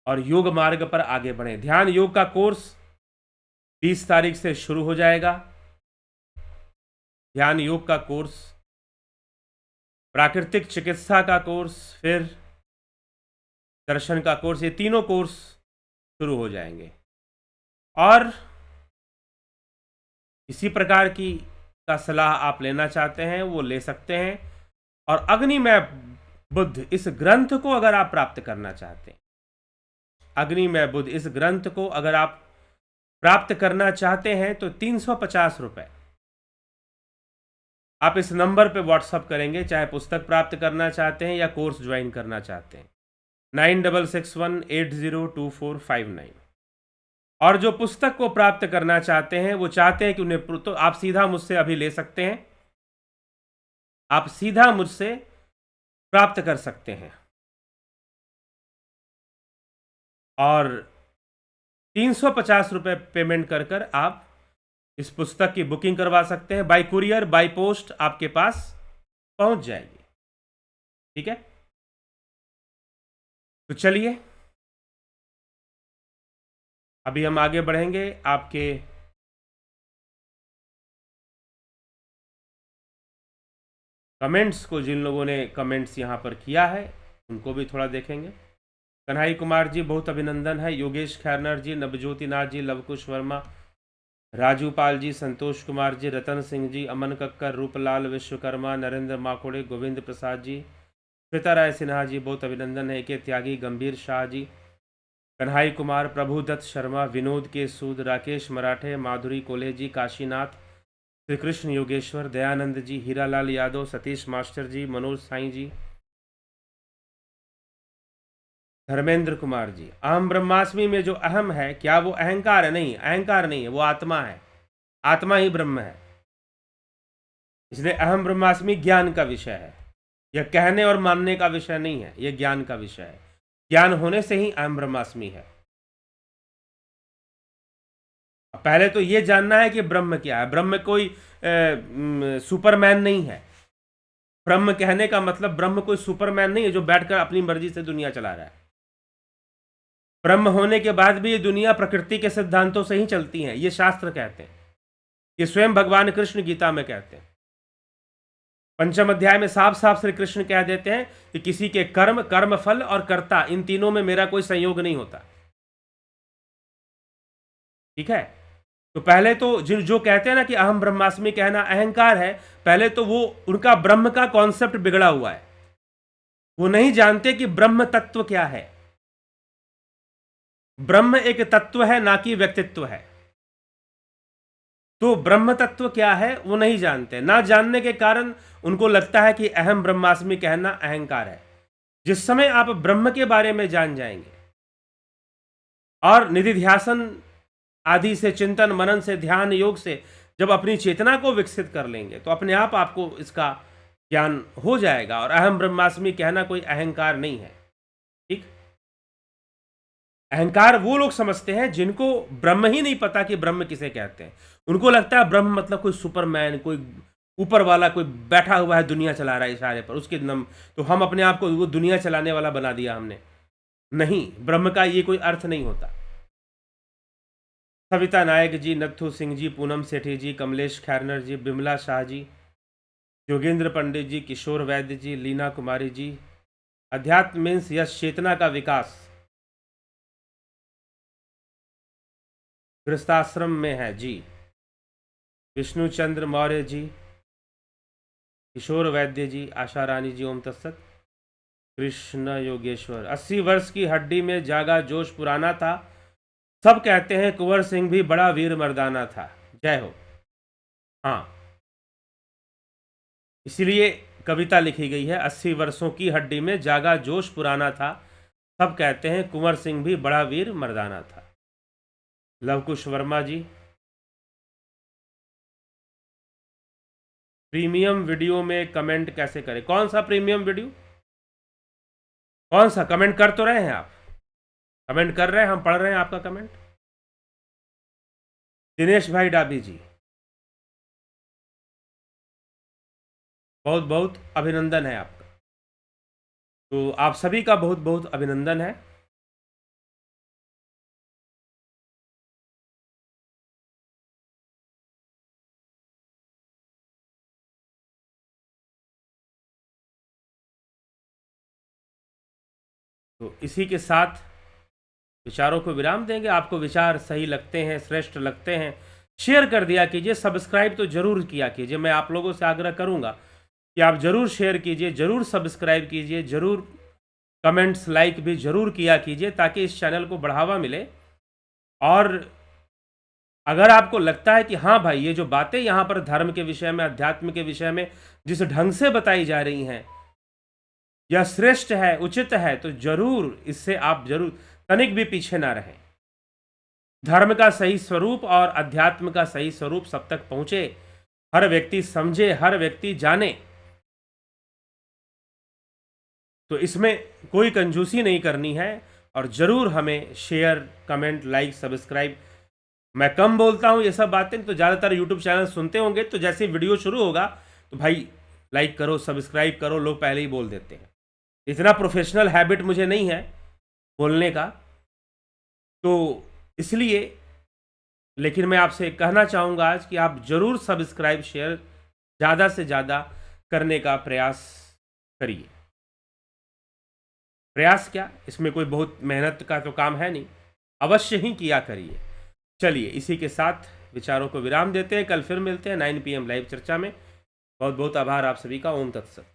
और योग मार्ग पर आगे बढ़ें। ध्यान योग का कोर्स 20 तारीख से शुरू हो जाएगा। ध्यान योग का कोर्स, प्राकृतिक चिकित्सा का कोर्स, फिर दर्शन का कोर्स, ये तीनों कोर्स शुरू हो जाएंगे। और इसी प्रकार की का सलाह आप लेना चाहते हैं वो ले सकते हैं। और अग्निमय बुद्ध इस ग्रंथ को अगर आप प्राप्त करना चाहते हैं, अग्निमय बुद्ध इस ग्रंथ को अगर आप प्राप्त करना चाहते हैं तो 350 रुपये आप इस नंबर पे व्हाट्सअप करेंगे, चाहे पुस्तक प्राप्त करना चाहते हैं या कोर्स ज्वाइन करना चाहते हैं, 9661802459। और जो पुस्तक को प्राप्त करना चाहते हैं, वो चाहते हैं कि उन्हें, तो आप सीधा मुझसे अभी ले सकते हैं, आप सीधा मुझसे प्राप्त कर सकते हैं। और 350 रुपये पेमेंट कर कर आप इस पुस्तक की बुकिंग करवा सकते हैं। बाय कुरियर, बाय पोस्ट आपके पास पहुंच जाएगी। ठीक है, तो चलिए अभी हम आगे बढ़ेंगे। आपके कमेंट्स को, जिन लोगों ने कमेंट्स यहाँ पर किया है उनको भी थोड़ा देखेंगे। कन्हई कुमार जी बहुत अभिनंदन है, योगेश खैरनर जी, नवज्योति नाथ जी, लवकुश वर्मा, राजू पाल जी, संतोष कुमार जी, रतन सिंह जी, अमन कक्कर, रूपलाल विश्वकर्मा, नरेंद्र माकोड़े, गोविंद प्रसाद जी, श्वेता राय सिन्हा जी बहुत अभिनंदन है। के त्यागी, गंभीर शाह जी, कन्हाई कुमार, प्रभुदत्त शर्मा, विनोद के सूद, राकेश मराठे, माधुरी कोले जी, काशीनाथ, श्री कृष्ण योगेश्वर, दयानंद जी, हीरालाल यादव, सतीश मास्टर जी, मनोज साईं जी, धर्मेंद्र कुमार जी। अहम ब्रह्मास्मि में जो अहम है, क्या वो अहंकार है? नहीं, अहंकार नहीं है, वो आत्मा है। आत्मा ही ब्रह्म है। इसलिए अहम ब्रह्मास्मि ज्ञान का विषय है। यह कहने और मानने का विषय नहीं है, यह ज्ञान का विषय है। ज्ञान होने से ही अहम ब्रह्मास्मि है। पहले तो यह जानना है कि ब्रह्म क्या है। ब्रह्म कोई सुपरमैन नहीं है। ब्रह्म कहने का मतलब ब्रह्म कोई सुपरमैन नहीं है जो बैठकर अपनी मर्जी से दुनिया चला रहा है। ब्रह्म होने के बाद भी ये दुनिया प्रकृति के सिद्धांतों से ही चलती है, ये शास्त्र कहते हैं। ये स्वयं भगवान कृष्ण गीता में कहते हैं। पंचम अध्याय में साफ साफ श्री कृष्ण कह देते हैं कि किसी के कर्म, कर्म फल और कर्ता, इन तीनों में मेरा कोई संयोग नहीं होता। ठीक है। तो पहले तो जो कहते हैं ना कि अहम ब्रह्मास्मि कहना अहंकार है, पहले तो वो उनका ब्रह्म का कॉन्सेप्ट बिगड़ा हुआ है। वो नहीं जानते कि ब्रह्म तत्व क्या है। ब्रह्म एक तत्व है, ना कि व्यक्तित्व है। तो ब्रह्म तत्व क्या है वो नहीं जानते। ना जानने के कारण उनको लगता है कि अहम ब्रह्मास्मि कहना अहंकार है। जिस समय आप ब्रह्म के बारे में जान जाएंगे और निधिध्यासन आदि से, चिंतन मनन से, ध्यान योग से जब अपनी चेतना को विकसित कर लेंगे तो अपने आप आपको इसका ज्ञान हो जाएगा। और अहम ब्रह्मास्मि कहना कोई अहंकार नहीं है। ठीक। अहंकार वो लोग समझते हैं जिनको ब्रह्म ही नहीं पता कि ब्रह्म किसे कहते हैं। उनको लगता है ब्रह्म मतलब कोई सुपरमैन, कोई ऊपर वाला, कोई बैठा हुआ है दुनिया चला रहा है इशारे पर, उसके नम तो हम अपने आप को वो दुनिया चलाने वाला बना दिया हमने। नहीं, ब्रह्म का ये कोई अर्थ नहीं होता। सविता नायक जी, नथु सिंह जी, पूनम सेठी जी, कमलेश खैरनर जी, बिमला शाह जी, योगेंद्र पंडित जी, किशोर वैद्य जी, लीना कुमारी जी। अध्यात्म मीन्स यश, चेतना का विकास गृहस्थाश्रम में है जी। विष्णु चंद्र मौर्य जी, किशोर वैद्य जी, आशा रानी जी, ओम तत्सत। कृष्ण योगेश्वर, 80 वर्ष की हड्डी में जागा जोश पुराना था, सब कहते हैं कुंवर सिंह भी बड़ा वीर मर्दाना था। जय हो। हाँ, इसीलिए कविता लिखी गई है, 80 वर्षों की हड्डी में जागा जोश पुराना था, सब कहते हैं कुंवर सिंह भी बड़ा वीर मर्दाना था। लवकुश वर्मा जी, प्रीमियम वीडियो में कमेंट कैसे करें? कौन सा प्रीमियम वीडियो? कौन सा? कमेंट कर तो रहे हैं आप, कमेंट कर रहे हैं, हम पढ़ रहे हैं आपका कमेंट। दिनेश भाई डाबी जी, बहुत बहुत अभिनंदन है आपका। तो आप सभी का बहुत बहुत अभिनंदन है। तो इसी के साथ विचारों को विराम देंगे। आपको विचार सही लगते हैं, श्रेष्ठ लगते हैं, शेयर कर दिया कीजिए, सब्सक्राइब तो जरूर किया कीजिए। मैं आप लोगों से आग्रह करूंगा कि आप जरूर शेयर कीजिए, जरूर सब्सक्राइब कीजिए, जरूर कमेंट्स लाइक भी जरूर किया कीजिए, ताकि इस चैनल को बढ़ावा मिले। और अगर आपको लगता है कि हाँ भाई, ये जो बातें यहाँ पर धर्म के विषय में, अध्यात्म के विषय में जिस ढंग से बताई जा रही हैं, यह श्रेष्ठ है, उचित है, तो जरूर इससे आप जरूर तनिक भी पीछे ना रहें। धर्म का सही स्वरूप और अध्यात्म का सही स्वरूप सब तक पहुंचे, हर व्यक्ति समझे, हर व्यक्ति जाने। तो इसमें कोई कंजूसी नहीं करनी है। और जरूर हमें शेयर, कमेंट, लाइक, सब्सक्राइब। मैं कम बोलता हूं ये सब बातें, तो ज़्यादातर यूट्यूब चैनल सुनते होंगे, तो जैसे वीडियो शुरू होगा तो भाई लाइक करो, सब्सक्राइब करो, लोग पहले ही बोल देते हैं। इतना प्रोफेशनल हैबिट मुझे नहीं है बोलने का, तो इसलिए। लेकिन मैं आपसे कहना चाहूँगा आज कि आप जरूर सब्सक्राइब, शेयर ज़्यादा से ज़्यादा करने का प्रयास करिए। प्रयास क्या, इसमें कोई बहुत मेहनत का तो काम है नहीं, अवश्य ही किया करिए। चलिए, इसी के साथ विचारों को विराम देते हैं। कल फिर मिलते हैं 9 PM लाइव चर्चा में। बहुत बहुत आभार आप सभी का। ओम तत्सत।